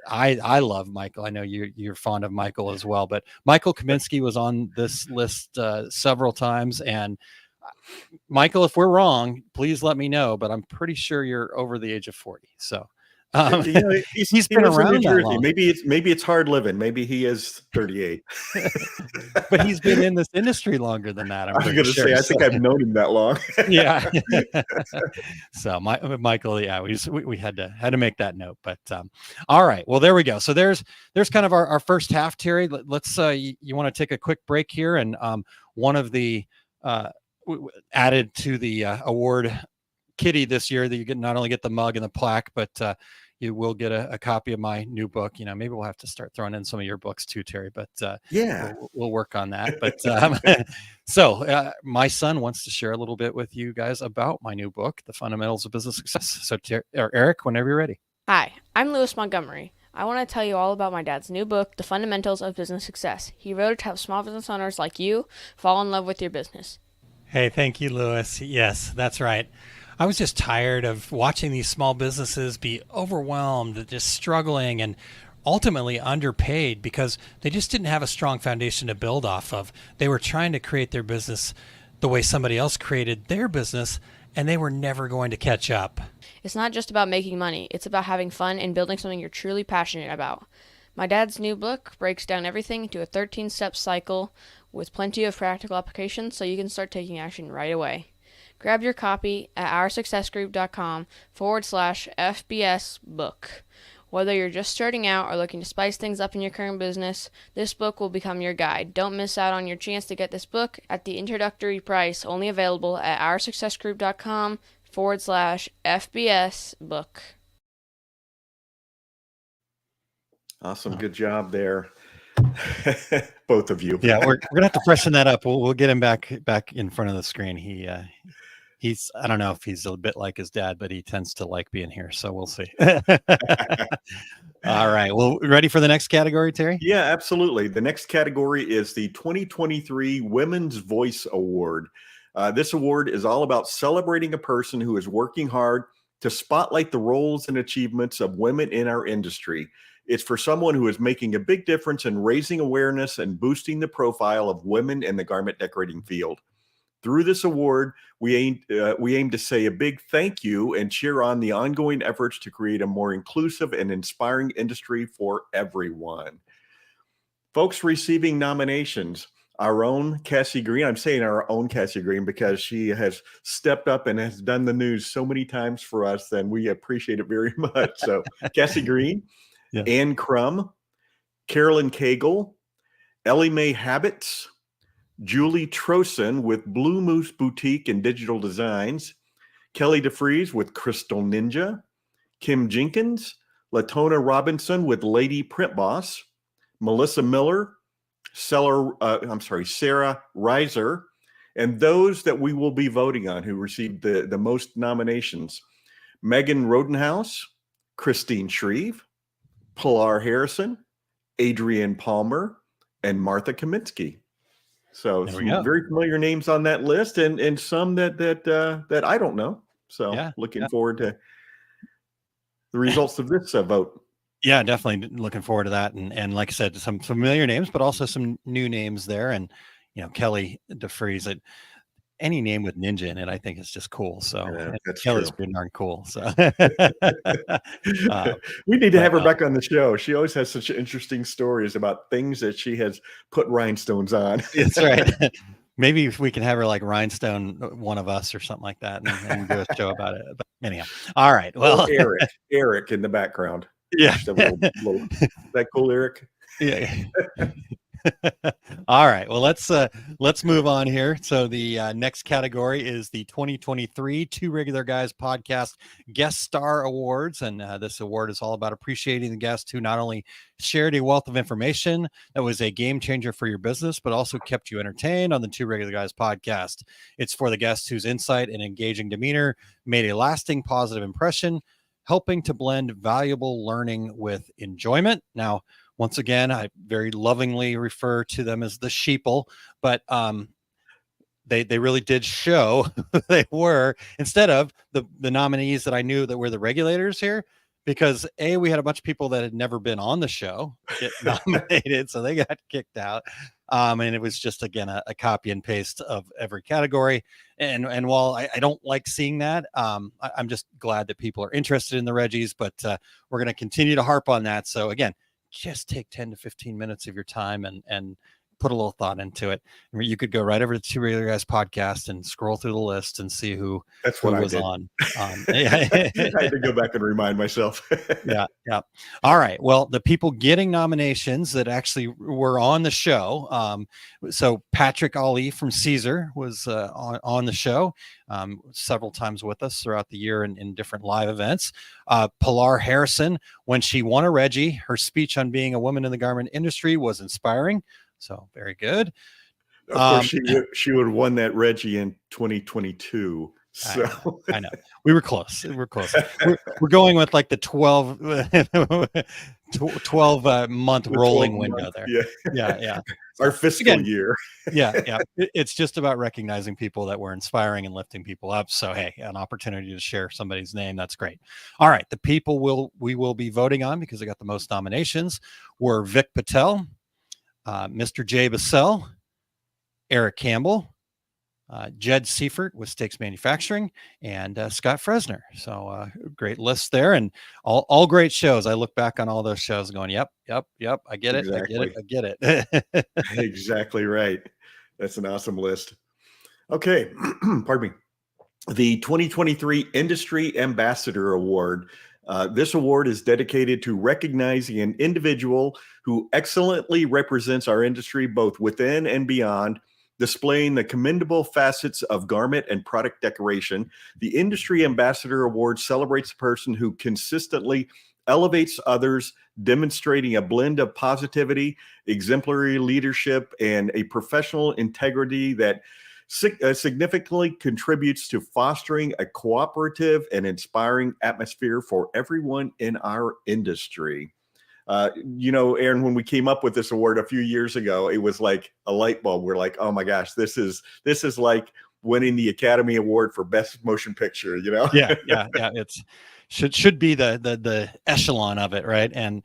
[SPEAKER 7] I love Michael. I know you're fond of Michael as well. But Michael Kaminsky was on this list several times. And Michael, if we're wrong, please let me know. But I'm pretty sure you're over the age of 40. So he's been around that long.
[SPEAKER 4] Maybe it's hard living. Maybe he is 38.
[SPEAKER 7] But he's been in this industry longer than that.
[SPEAKER 4] I was going to say, I think I've known him that long.
[SPEAKER 7] Yeah. So Michael, yeah, we had to make that note. But all right, well, there we go. So there's kind of our first half, Terry. Let's you want to take a quick break here, and one of the added to the award kitty this year that you not only get the mug and the plaque, but you will get a copy of my new book. Maybe we'll have to start throwing in some of your books too, Terry, but
[SPEAKER 4] yeah,
[SPEAKER 7] we'll work on that. But so my son wants to share a little bit with you guys about my new book, The Fundamentals of Business Success. So Eric, whenever you're ready.
[SPEAKER 8] Hi, I'm Lewis Montgomery. I want to tell you all about my dad's new book, The Fundamentals of Business Success. He wrote it to help small business owners like you fall in love with your business.
[SPEAKER 9] Hey, thank you, Lewis. Yes, that's right. I was just tired of watching these small businesses be overwhelmed, just struggling, and ultimately underpaid because they just didn't have a strong foundation to build off of. They were trying to create their business the way somebody else created their business, and they were never going to catch up.
[SPEAKER 8] It's not just about making money. It's about having fun and building something you're truly passionate about. My dad's new book breaks down everything into a 13-step cycle with plenty of practical applications so you can start taking action right away. Grab your copy at OurSuccessGroup.com/FBS book. Whether you're just starting out or looking to spice things up in your current business, this book will become your guide. Don't miss out on your chance to get this book at the introductory price, only available at OurSuccessGroup.com/FBS book.
[SPEAKER 4] Awesome. Good job there. Both of you.
[SPEAKER 7] Yeah, we're gonna have to freshen that up. We'll get him back in front of the screen. He's I don't know if he's a bit like his dad, but he tends to like being here. So we'll see. All right. Well, ready for the next category, Terry?
[SPEAKER 4] Yeah, absolutely. The next category is the 2023 Women's Voice Award. This award is all about celebrating a person who is working hard to spotlight the roles and achievements of women in our industry. It's for someone who is making a big difference in raising awareness and boosting the profile of women in the garment decorating field. Through this award, we aim to say a big thank you and cheer on the ongoing efforts to create a more inclusive and inspiring industry for everyone. Folks receiving nominations, our own Cassie Green. I'm saying our own Cassie Green because she has stepped up and has done the news so many times for us, and we appreciate it very much. So Cassie Green, yeah. Ann Crum, Carolyn Cagle, Ellie Mae Habits, Julie Trosen with Blue Moose Boutique and Digital Designs, Kelly DeFries with Crystal Ninja, Kim Jenkins, Latona Robinson with Lady Print Boss, Melissa Miller, Sarah Reiser, and those that we will be voting on who received the most nominations: Megan Rodenhouse, Christine Shreve, Pilar Harrison, Adrienne Palmer, and Martha Kaminsky. So some very familiar names on that list, and some that I don't know. So looking forward to the results of this vote.
[SPEAKER 7] Yeah, definitely looking forward to that. And like I said, some familiar names, but also some new names there. And Kelly DeFries, any name with ninja in it, I think is just cool. So and
[SPEAKER 4] That's
[SPEAKER 7] Kelly's
[SPEAKER 4] true.
[SPEAKER 7] pretty darn cool. So
[SPEAKER 4] We need to have her
[SPEAKER 7] but
[SPEAKER 4] back on the show. She always has such interesting stories about things that she has put rhinestones on.
[SPEAKER 7] that's right. Maybe if we can have her like Rhinestone One of Us or something like that, and do a show about it. But anyhow, all right. Well,
[SPEAKER 4] Or Eric in the background.
[SPEAKER 7] yeah,
[SPEAKER 4] Just a little, is that cool, Eric?
[SPEAKER 7] yeah. All right. Well, let's move on here. So the next category is the 2023 Two Regular Guys Podcast Guest Star Awards, and this award is all about appreciating the guests who not only shared a wealth of information that was a game changer for your business, but also kept you entertained on the Two Regular Guys podcast. It's for the guests whose insight and engaging demeanor made a lasting positive impression, helping to blend valuable learning with enjoyment. Now, once again, I very lovingly refer to them as the sheeple, but they really did show who they were instead of the nominees that I knew that were the regulators here, because we had a bunch of people that had never been on the show get nominated, so they got kicked out. And it was just, again, a copy and paste of every category. And while I don't like seeing that, I'm just glad that people are interested in the Reggies, but we're going to continue to harp on that. So again, just take 10 to 15 minutes of your time and put a little thought into it. You could go right over to Two Regular Guys podcast and scroll through the list and see who was on. I had
[SPEAKER 4] to go back and remind myself.
[SPEAKER 7] Yeah. All right. Well, the people getting nominations that actually were on the show. So Patrick Ali from Caesar was on the show several times with us throughout the year in different live events. Pilar Harrison, when she won a Reggie, her speech on being a woman in the garment industry was inspiring. So very good.
[SPEAKER 4] Of course, she would have won that Reggie in 2022. So
[SPEAKER 7] I know. We were close. We're going with like the 12 month rolling window there. Yeah.
[SPEAKER 4] Our fiscal year.
[SPEAKER 7] Yeah. It's just about recognizing people that were inspiring and lifting people up. So, hey, an opportunity to share somebody's name. That's great. All right. The people we will be voting on, because they got the most nominations, were Vic Patel, Mr. Jay Bassell, Eric Campbell, Jed Seifert with Stakes Manufacturing, and Scott Fresner. So great list there, and all great shows. I look back on all those shows going, yep. I get it.
[SPEAKER 4] Exactly.
[SPEAKER 7] I get it.
[SPEAKER 4] Exactly right. That's an awesome list. Okay. Pardon me. The 2023 Industry Ambassador Award. This award is dedicated to recognizing an individual who excellently represents our industry, both within and beyond, displaying the commendable facets of garment and product decoration. The Industry Ambassador Award celebrates a person who consistently elevates others, demonstrating a blend of positivity, exemplary leadership, and a professional integrity that significantly contributes to fostering a cooperative and inspiring atmosphere for everyone in our industry. Aaron, when we came up with this award a few years ago, it was like a light bulb. We're like, oh my gosh, this is like winning the Academy Award for Best Motion Picture,
[SPEAKER 7] Yeah. It's should be the echelon of it, right? And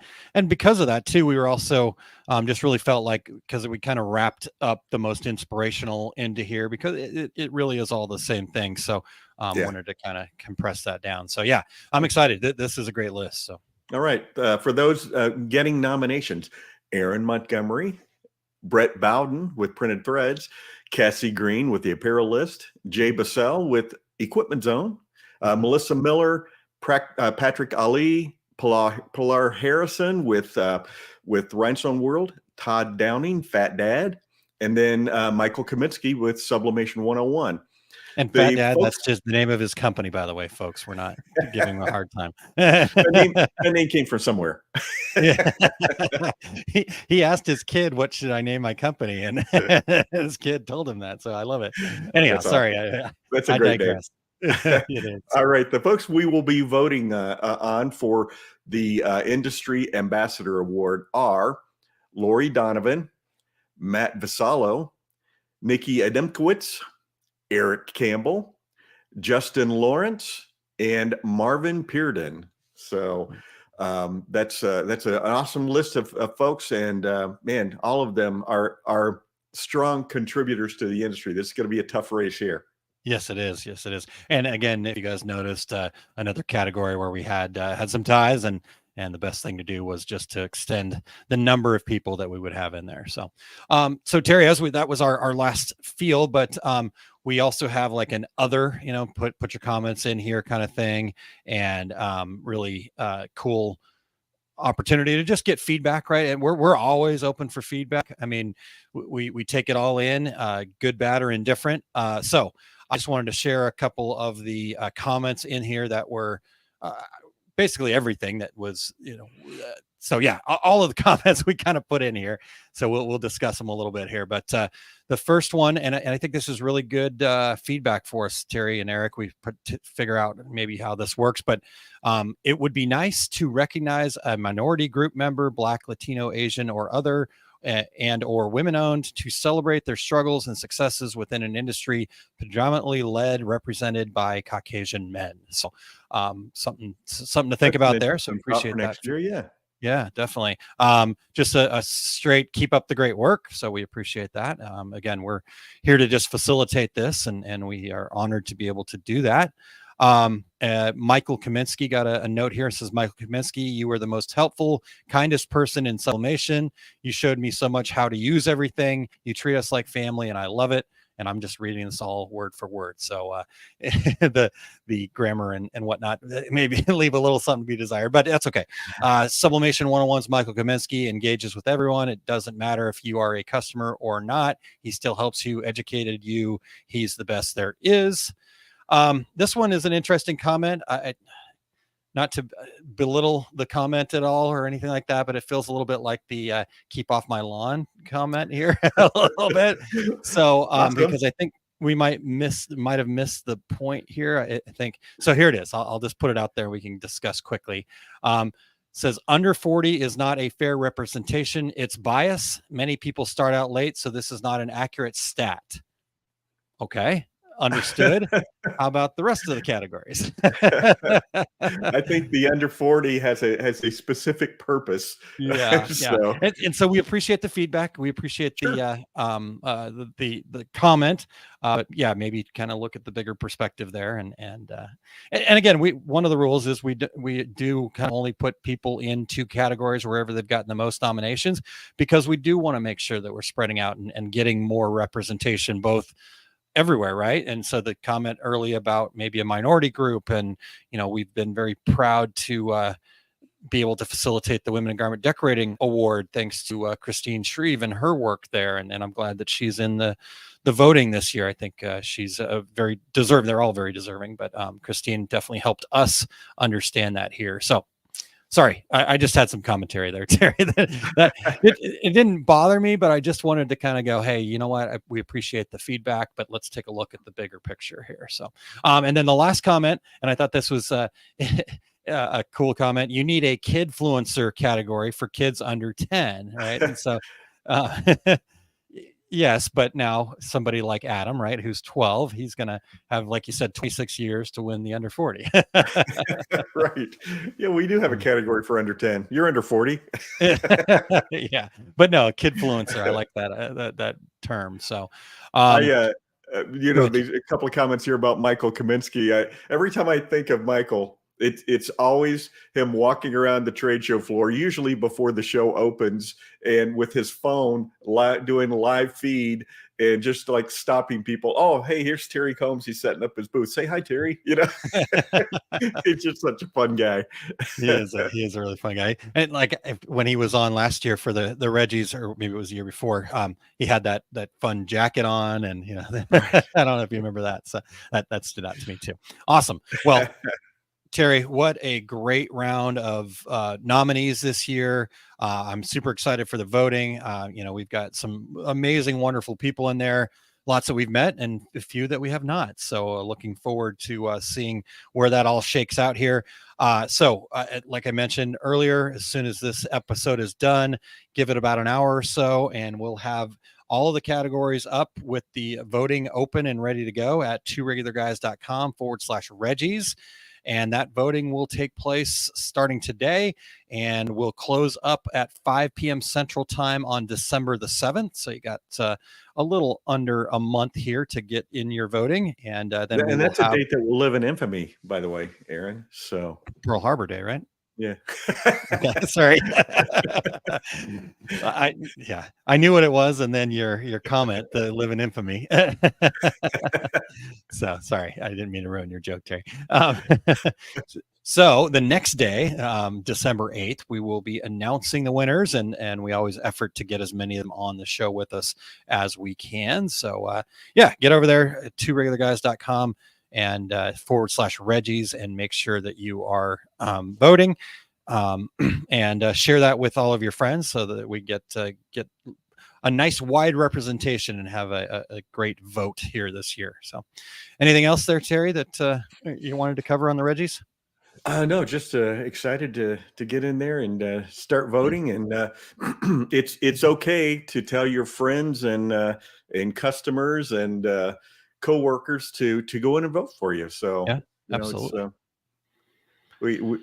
[SPEAKER 7] because of that too, we were also just really felt like, because we kind of wrapped up the most inspirational into here, because it really is all the same thing. So wanted to kind of compress that down. So yeah, I'm excited. This is a great list. So.
[SPEAKER 4] All right. For those getting nominations, Aaron Montgomery, Brett Bowden with Printed Threads, Cassie Green with the Apparel List, Jay Bassell with Equipment Zone, Melissa Miller, Patrick Ali, Pilar Harrison with Rhinestone World, Todd Downing, Fat Dad, and then Michael Kaminsky with Sublimation 101.
[SPEAKER 7] And Fat Dad, that's just the name of his company, by the way, folks. We're not giving him a hard time.
[SPEAKER 4] The name came from somewhere.
[SPEAKER 7] He asked his kid, what should I name my company? And his kid told him that. So I love it. Anyhow,
[SPEAKER 4] that's
[SPEAKER 7] sorry.
[SPEAKER 4] Awesome. That's a great name.
[SPEAKER 7] It is.
[SPEAKER 4] All right. The folks we will be voting on for the Industry Ambassador Award are Lori Donovan, Matt Vassallo, Nikki Adamkowitz, Eric Campbell, Justin Lawrence, and Marvin Pearden. So that's an awesome list of folks, and man, all of them are strong contributors to the industry. This is going to be a tough race here.
[SPEAKER 7] Yes, it is. Yes, it is. And again, if you guys noticed, another category where we had some ties, and the best thing to do was just to extend the number of people that we would have in there. So, so Terry, that was our last field, but we also have like an other, put your comments in here kind of thing, and really cool opportunity to just get feedback, right? And we're always open for feedback. I mean, we take it all in, good, bad, or indifferent. So I just wanted to share a couple of the comments in here that were basically everything that was, so yeah, all of the comments we kind of put in here. So we'll discuss them a little bit here. But the first one, and I think this is really good feedback for us, Terry and Eric. We put to figure out maybe how this works, but it would be nice to recognize a minority group member, Black, Latino, Asian, or other, and or women-owned, to celebrate their struggles and successes within an industry predominantly represented by Caucasian men. So something to think about there. So appreciate that.
[SPEAKER 4] Next year, yeah.
[SPEAKER 7] Yeah, definitely. Just a straight keep up the great work. So we appreciate that. Again, we're here to just facilitate this, and we are honored to be able to do that. Michael Kaminsky got a note here. It says, Michael Kaminsky, you were the most helpful, kindest person in sublimation. You showed me so much how to use everything. You treat us like family, and I love it. And I'm just reading this all word for word. So the grammar and whatnot, maybe leave a little something to be desired, but that's okay. Sublimation 101's Michael Kaminsky engages with everyone. It doesn't matter if you are a customer or not. He still helps you, educated you. He's the best there is. This one is an interesting comment. Not to belittle the comment at all or anything like that, but it feels a little bit like the keep off my lawn comment here a little bit. So because I think we might have missed the point here. I think so. Here it is. I'll just put it out there. We can discuss quickly. Says under 40 is not a fair representation. It's bias. Many people start out late, so this is not an accurate stat. Okay. Understood. How about the rest of the categories?
[SPEAKER 4] I think the under 40 has a specific purpose.
[SPEAKER 7] Yeah.
[SPEAKER 4] So.
[SPEAKER 7] And so we appreciate the feedback. We appreciate the comment. But yeah, maybe kind of look at the bigger perspective there. And again, one of the rules is we do kind of only put people in two categories wherever they've gotten the most nominations, because we do want to make sure that we're spreading out and getting more representation both everywhere, right? And so the comment early about maybe a minority group, and we've been very proud to be able to facilitate the Women in Garment Decorating Award thanks to Christine Shreve and her work there, and I'm glad that she's in the voting this year. I think she's very deserving. They're all very deserving, but Christine definitely helped us understand that here. So sorry, I just had some commentary there, Terry. It didn't bother me, but I just wanted to kind of go, hey, you know what? We appreciate the feedback, but let's take a look at the bigger picture here. So, and then the last comment, and I thought this was a cool comment. You need a kidfluencer category for kids under 10, right? And so, yes, but now somebody like Adam, right, who's 12, he's going to have, like you said, 26 years to win the under 40.
[SPEAKER 4] Right. Yeah, we do have a category for under 10. You're under 40.
[SPEAKER 7] Yeah, but no, kidfluencer. I like that term. So,
[SPEAKER 4] there's a couple of comments here about Michael Kaminsky. Every time I think of Michael, it's always him walking around the trade show floor, usually before the show opens, and with his phone doing live feed and just like stopping people. Oh, hey, here's Terry Combs. He's setting up his booth. Say hi, Terry. He's just such a fun guy.
[SPEAKER 7] He is a really fun guy. And like when he was on last year for the Reggies, or maybe it was the year before, he had that fun jacket on, and I don't know if you remember that. So that stood out to me too. Awesome. Well, Terry, what a great round of nominees this year. I'm super excited for the voting. We've got some amazing, wonderful people in there, lots that we've met and a few that we have not. So looking forward to seeing where that all shakes out here. So like I mentioned earlier, as soon as this episode is done, give it about an hour or so, and we'll have all of the categories up with the voting open and ready to go at tworegularguys.com/Reggies. And that voting will take place starting today and will close up at 5 p.m. Central Time on December the 7th. So you got a little under a month here to get in your voting. And then
[SPEAKER 4] And that's a date that will live in infamy, by the way, Aaron. So
[SPEAKER 7] Pearl Harbor Day, right?
[SPEAKER 4] yeah.
[SPEAKER 7] Okay, sorry. I knew what it was, and then your comment, the live in infamy. So sorry, I didn't mean to ruin your joke, Terry. So the next day, December 8th, we will be announcing the winners, and we always effort to get as many of them on the show with us as we can. So get over there at tworegularguys.com and /Reggies and make sure that you are voting, and share that with all of your friends so that we get a nice wide representation and have a great vote here this year. So anything else there, Terry, that you wanted to cover on the Reggies?
[SPEAKER 4] No, just excited to get in there and start voting. And it's okay to tell your friends and customers and coworkers to go in and vote for you. So
[SPEAKER 7] yeah,
[SPEAKER 4] absolutely.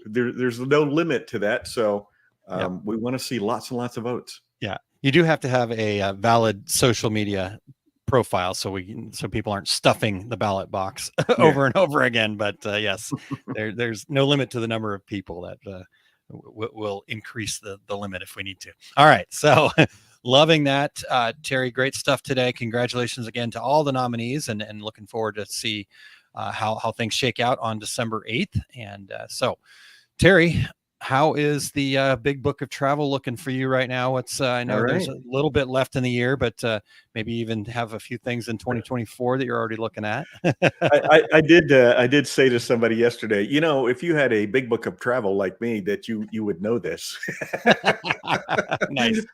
[SPEAKER 4] There's no limit to that. So we want to see lots and lots of votes. Yeah,
[SPEAKER 7] you do have to have a valid social media profile so people aren't stuffing the ballot box over and over again. But yes, there's no limit to the number of people that will increase the limit if we need to. All right, so loving that, Terry. Great stuff today. Congratulations again to all the nominees, and looking forward to see how things shake out on December 8th. And so, Terry, how is the big book of travel looking for you right now? I know there's a little bit left in the year, but maybe even have a few things in 2024 that you're already looking at.
[SPEAKER 4] I did say to somebody yesterday, if you had a big book of travel like me, that you would know this.
[SPEAKER 7] Nice.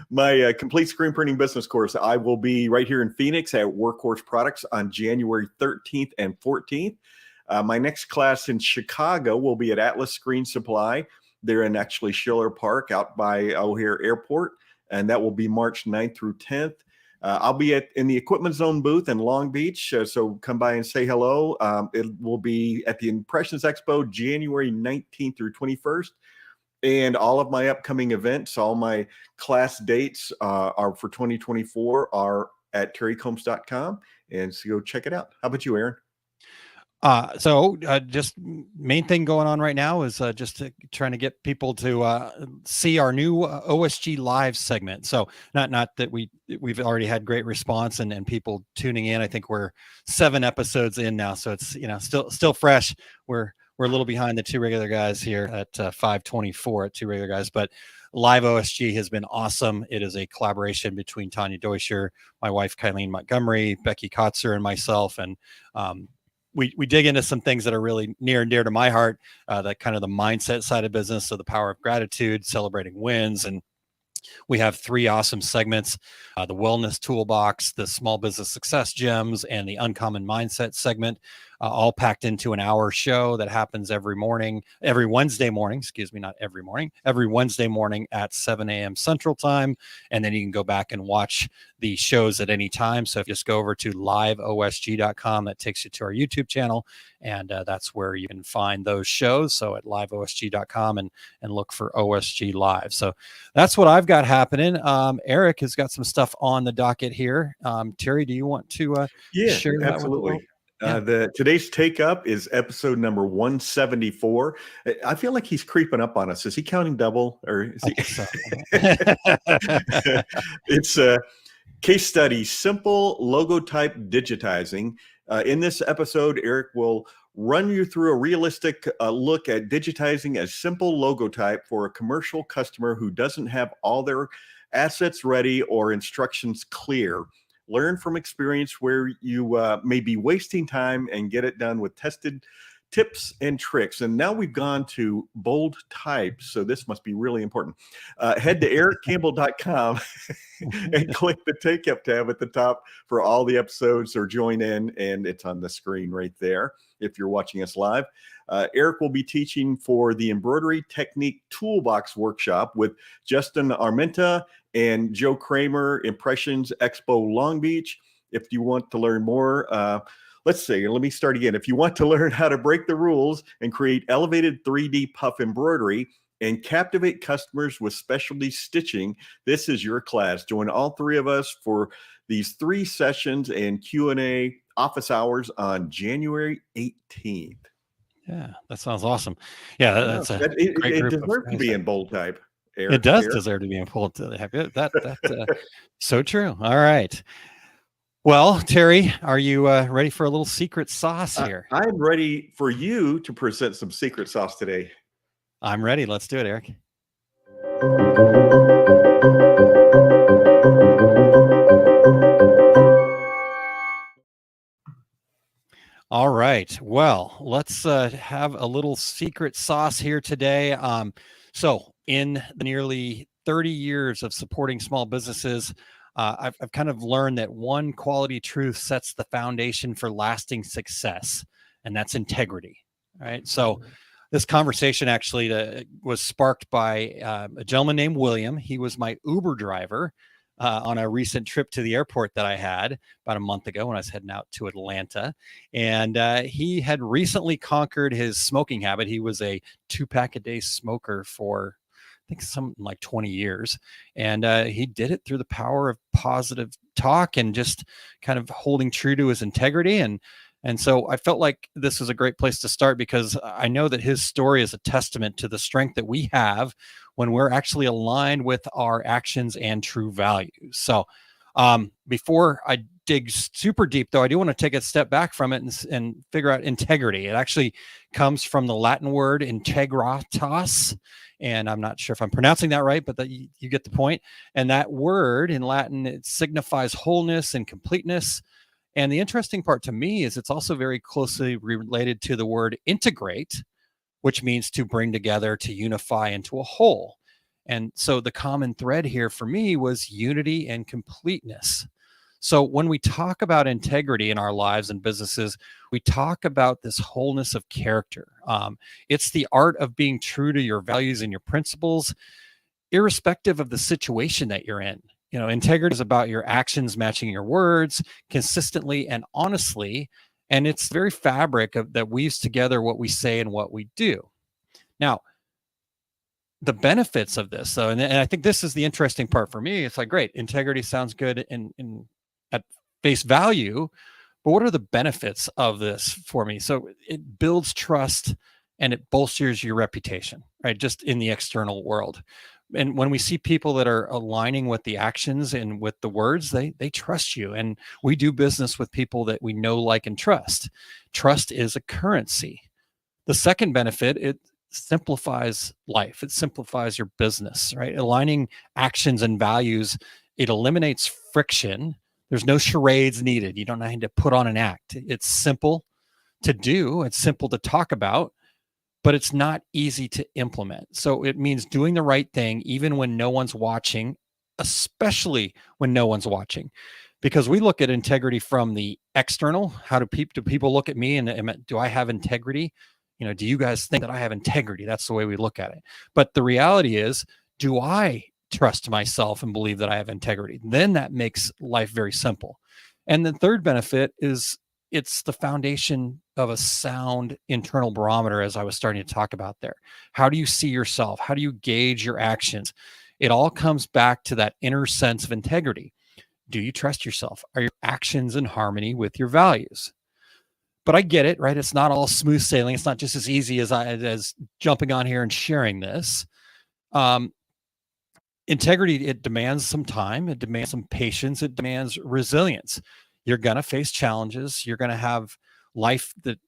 [SPEAKER 4] My complete screen printing business course, I will be right here in Phoenix at Workhorse Products on January 13th and 14th. My next class in Chicago will be at Atlas Screen Supply. They're in actually Schiller Park out by O'Hare Airport, and that will be March 9th through 10th. I'll be in the Equipment Zone booth in Long Beach, so come by and say hello. It will be at the Impressions Expo January 19th through 21st. And all of my upcoming events, all my class dates are for 2024 are at terrycombs.com, and so go check it out. How about you, Aaron?
[SPEAKER 7] Just main thing going on right now is just trying to get people to see our new OSG live segment. So not that we've already had great response and people tuning in. I think we're 7 episodes in now, so it's still fresh. We're a little behind the Two Regular Guys here at 524 at Two Regular Guys, but Live OSG has been awesome. It is a collaboration between Tanya Deutscher, my wife Kylene Montgomery, Becky Kotzer, and myself, and we dig into some things that are really near and dear to my heart, that kind of the mindset side of business. So the power of gratitude, celebrating wins. And we have 3 awesome segments, the wellness toolbox, the small business success gems, and the uncommon mindset segment, all packed into an hour show that happens every Wednesday morning, every Wednesday morning at 7 a.m. Central Time. And then you can go back and watch the shows at any time. So if you just go over to liveosg.com, that takes you to our YouTube channel, and that's where you can find those shows. So at liveosg.com and look for OSG Live. So that's what I've got happening. Eric has got some stuff on the docket here. Terry, do you want to share that
[SPEAKER 4] absolutely.
[SPEAKER 7] with the world?
[SPEAKER 4] Today's take up is episode number 174. I feel like he's creeping up on us. Is he counting double, or is he? It's a case study, simple logo type digitizing. In this episode, Eric will run you through a realistic look at digitizing a simple logo type for a commercial customer who doesn't have all their assets ready or instructions clear. Learn from experience where you may be wasting time and get it done with tested tips and tricks. And now we've gone to bold type, so this must be really important. Head to ericcampbell.com and click the Take Up tab at the top for all the episodes, or join in, and it's on the screen right there if you're watching us live. Eric will be teaching for the Embroidery Technique Toolbox Workshop with Justin Armenta and Joe Kramer, Impressions Expo Long Beach. If you want to learn more, Let's see. Let me start again. If you want to learn how to break the rules and create elevated 3D puff embroidery and captivate customers with specialty stitching, this is your class. Join all three of us for these 3 sessions and Q&A office hours on January 18th.
[SPEAKER 7] Yeah, that sounds awesome. Yeah, that's a great
[SPEAKER 4] It
[SPEAKER 7] group of
[SPEAKER 4] deserves to
[SPEAKER 7] guys
[SPEAKER 4] be
[SPEAKER 7] there.
[SPEAKER 4] in bold type.
[SPEAKER 7] It does deserve to be in full. So true. All right. Well, Terry, are you ready for a little secret sauce here?
[SPEAKER 4] I'm ready for you to present some secret sauce today.
[SPEAKER 7] I'm ready. Let's do it, Eric. All right. Well, let's have a little secret sauce here today. So in the nearly 30 years of supporting small businesses, I've kind of learned that one quality truth sets the foundation for lasting success, and that's integrity. All right. So this conversation actually was sparked by a gentleman named William. He was my Uber driver on a recent trip to the airport that I had about a month ago when I was heading out to Atlanta. And he had recently conquered his smoking habit. He was a 2-pack-a-day smoker for, I think, something like 20 years. And he did it through the power of positive talk and just kind of holding true to his integrity. And so I felt like this was a great place to start because I know that his story is a testament to the strength that we have when we're actually aligned with our actions and true values. So before I dig super deep, though, I do want to take a step back from it and figure out integrity. It actually comes from the Latin word integratas. And I'm not sure if I'm pronouncing that right, but you get the point. And that word in Latin, it signifies wholeness and completeness. And the interesting part to me is it's also very closely related to the word integrate, which means to bring together, to unify into a whole. And so the common thread here for me was unity and completeness. So when we talk about integrity in our lives and businesses, we talk about this wholeness of character. It's the art of being true to your values and your principles, irrespective of the situation that you're in. You know, integrity is about your actions matching your words consistently and honestly. And it's the very fabric that weaves together what we say and what we do. Now, the benefits of this, though, and I think this is the interesting part for me. It's like, great, integrity sounds good in at face value, but what are the benefits of this for me? So it builds trust and it bolsters your reputation, right? Just in the external world. And when we see people that are aligning with the actions and with the words, they trust you. And we do business with people that we know, like, and trust. Trust is a currency. The second benefit, it simplifies life. It simplifies your business, right? Aligning actions and values, it eliminates friction. There's no charades needed. You don't need to put on an act. It's simple to do. It's simple to talk about, but it's not easy to implement. So it means doing the right thing, even when no one's watching, especially when no one's watching, because we look at integrity from the external. How do people look at me and do I have integrity? You know, do you guys think that I have integrity? That's the way we look at it. But the reality is, do I trust myself and believe that I have integrity? Then that makes life very simple. And the third benefit is it's the foundation of a sound internal barometer, as I was starting to talk about there. How do you see yourself? How do you gauge your actions? It all comes back to that inner sense of integrity. Do you trust yourself? Are your actions in harmony with your values? But I get it, right? It's not all smooth sailing. It's not just as easy as jumping on here and sharing this. Integrity, it demands some time. It demands some patience. It demands resilience. You're going to face challenges. You're going to have life that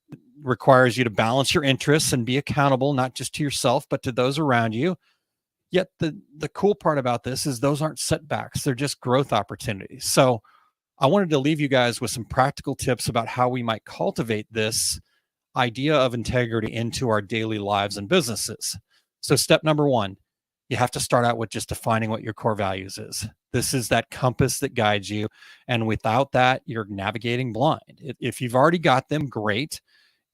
[SPEAKER 7] requires you to balance your interests and be accountable, not just to yourself, but to those around you. Yet the cool part about this is those aren't setbacks. They're just growth opportunities. So I wanted to leave you guys with some practical tips about how we might cultivate this idea of integrity into our daily lives and businesses. So step number 1, you have to start out with just defining what your core values is. This is that compass that guides you. And without that, you're navigating blind. If you've already got them, great.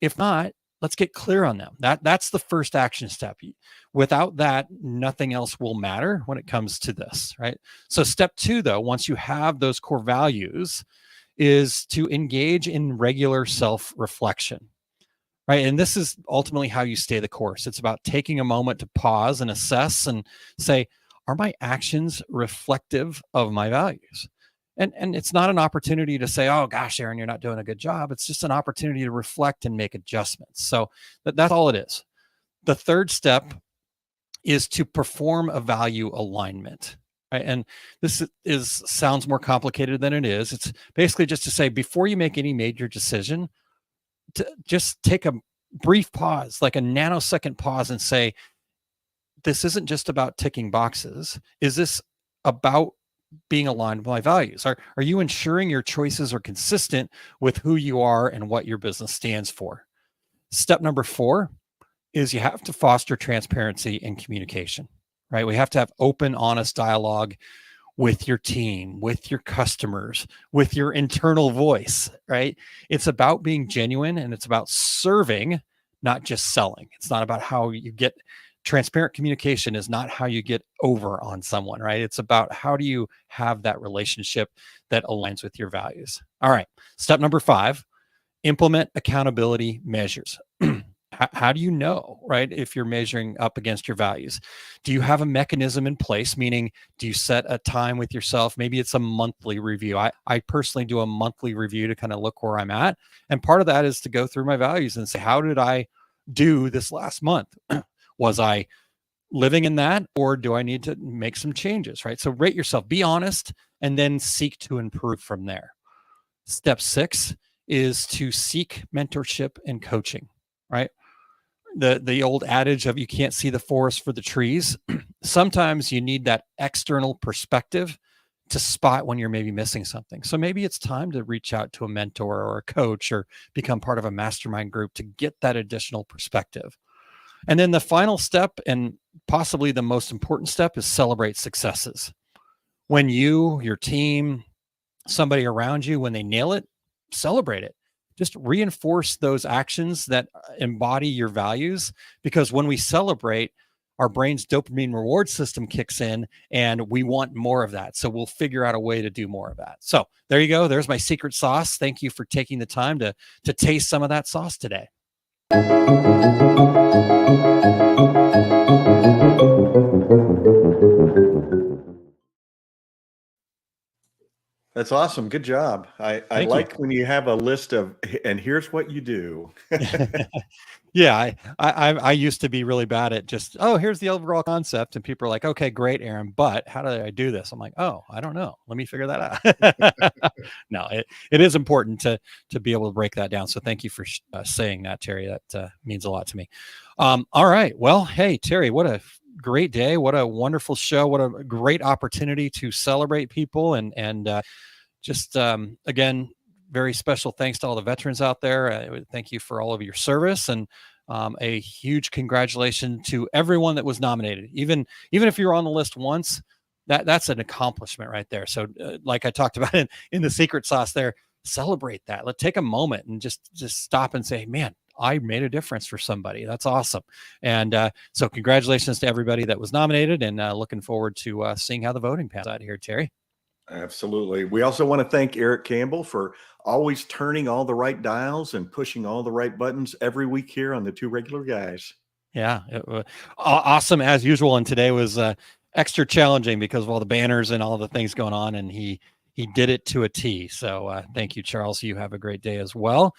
[SPEAKER 7] If not, let's get clear on them. That's the first action step. Without that, nothing else will matter when it comes to this, right? So step 2, though, once you have those core values, is to engage in regular self-reflection, right? And this is ultimately how you stay the course. It's about taking a moment to pause and assess and say, are my actions reflective of my values? And it's not an opportunity to say, oh gosh, Aaron, you're not doing a good job. It's just an opportunity to reflect and make adjustments. So that's all it is. The third step is to perform a value alignment. Right? And this sounds more complicated than it is. It's basically just to say, before you make any major decision, to just take a brief pause, like a nanosecond pause, and say, this isn't just about ticking boxes. Is this about being aligned with my values? Are you ensuring your choices are consistent with who you are and what your business stands for? Step number 4 is you have to foster transparency and communication, right? We have to have open, honest dialogue with your team, with your customers, with your internal voice, right? It's about being genuine, and it's about serving, not just selling. It's not about how you get transparent communication is not how you get over on someone, right? It's about how do you have that relationship that aligns with your values. All right. Step number 5, implement accountability measures. How do you know, right, if you're measuring up against your values? Do you have a mechanism in place? Meaning, do you set a time with yourself? Maybe it's a monthly review. I personally do a monthly review to kind of look where I'm at. And part of that is to go through my values and say, how did I do this last month? Was I living in that, or do I need to make some changes, right? So rate yourself, be honest, and then seek to improve from there. Step 6 is to seek mentorship and coaching, right? The old adage of you can't see the forest for the trees. Sometimes you need that external perspective to spot when you're maybe missing something. So maybe it's time to reach out to a mentor or a coach or become part of a mastermind group to get that additional perspective. And then the final step, and possibly the most important step, is celebrate successes. When you, your team, somebody around you, when they nail it, celebrate it. Just reinforce those actions that embody your values, because when we celebrate, our brain's dopamine reward system kicks in and we want more of that. So we'll figure out a way to do more of that. So there you go. There's my secret sauce. Thank you for taking the time to taste some of that sauce today.
[SPEAKER 4] That's awesome. Good job. I like when you have a list of, and here's what you do.
[SPEAKER 7] Yeah, I used to be really bad at just, oh, here's the overall concept, and people are like, okay, great, Aaron, but how do I do this? I'm like, oh, I don't know. Let me figure that out. No, it is important to be able to break that down. So thank you for saying that, Terry. That means a lot to me. All right. Well, hey, Terry, what a great day. What a wonderful show. What a great opportunity to celebrate people. And just, again, very special thanks to all the veterans out there. Thank you for all of your service, and a huge congratulations to everyone that was nominated. Even if you're on the list once, that's an accomplishment right there. So like I talked about in the secret sauce there, celebrate that. Let's take a moment and just stop and say, man, I made a difference for somebody. That's awesome. And so congratulations to everybody that was nominated, and looking forward to seeing how the voting pans out here, Terry.
[SPEAKER 4] Absolutely. We also want to thank Eric Campbell for always turning all the right dials and pushing all the right buttons every week here on the Two Regular Guys.
[SPEAKER 7] Yeah, it was awesome as usual. And today was extra challenging because of all the banners and all the things going on. And he did it to a T. So thank you, Charles. You have a great day as well.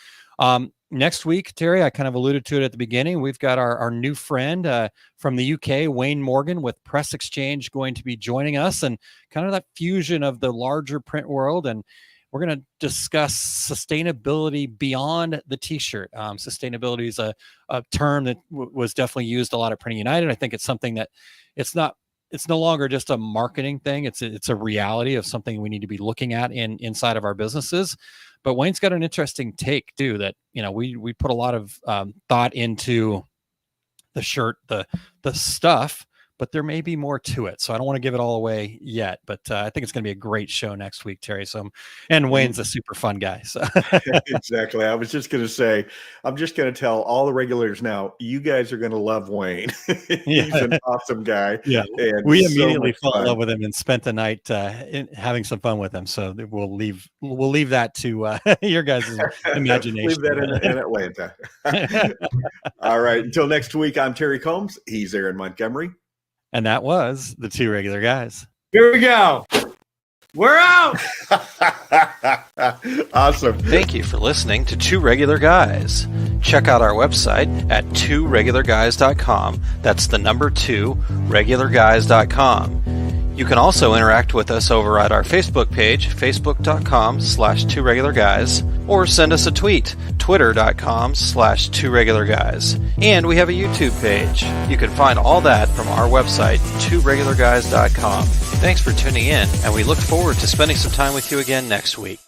[SPEAKER 7] Next week, Terry, I kind of alluded to it at the beginning. We've got our new friend from the UK, Wayne Morgan with Press Exchange, going to be joining us, and kind of that fusion of the larger print world. And we're going to discuss sustainability beyond the t-shirt. Sustainability is a term that was definitely used a lot at Printing United. I think it's something that it's no longer just a marketing thing. It's a reality of something we need to be looking at inside of our businesses. But Wayne's got an interesting take too, that, we put a lot of thought into the shirt, the stuff, but there may be more to it. So I don't want to give it all away yet, but I think it's going to be a great show next week, Terry. And Wayne's a super fun guy. So.
[SPEAKER 4] Exactly. I was just going to say, I'm just going to tell all the regulars now, you guys are going to love Wayne. He's an awesome guy.
[SPEAKER 7] Yeah.
[SPEAKER 4] And
[SPEAKER 7] We
[SPEAKER 4] so
[SPEAKER 7] immediately
[SPEAKER 4] much
[SPEAKER 7] fell in
[SPEAKER 4] fun.
[SPEAKER 7] love with him and spent the night having some fun with him. So we'll leave that to your guys' imagination.
[SPEAKER 4] Leave that in Atlanta. All right. Until next week, I'm Terry Combs. He's Aaron Montgomery.
[SPEAKER 7] And that was the Two Regular Guys.
[SPEAKER 10] Here we go. We're out.
[SPEAKER 4] Awesome.
[SPEAKER 7] Thank you for listening to Two Regular Guys. Check out our website at tworegularguys.com. That's the number 2, regularguys.com. You can also interact with us over at our Facebook page, facebook.com/tworegularguys, or send us a tweet, twitter.com/tworegularguys. And we have a YouTube page. You can find all that from our website, tworegularguys.com. Thanks for tuning in, and we look forward to spending some time with you again next week.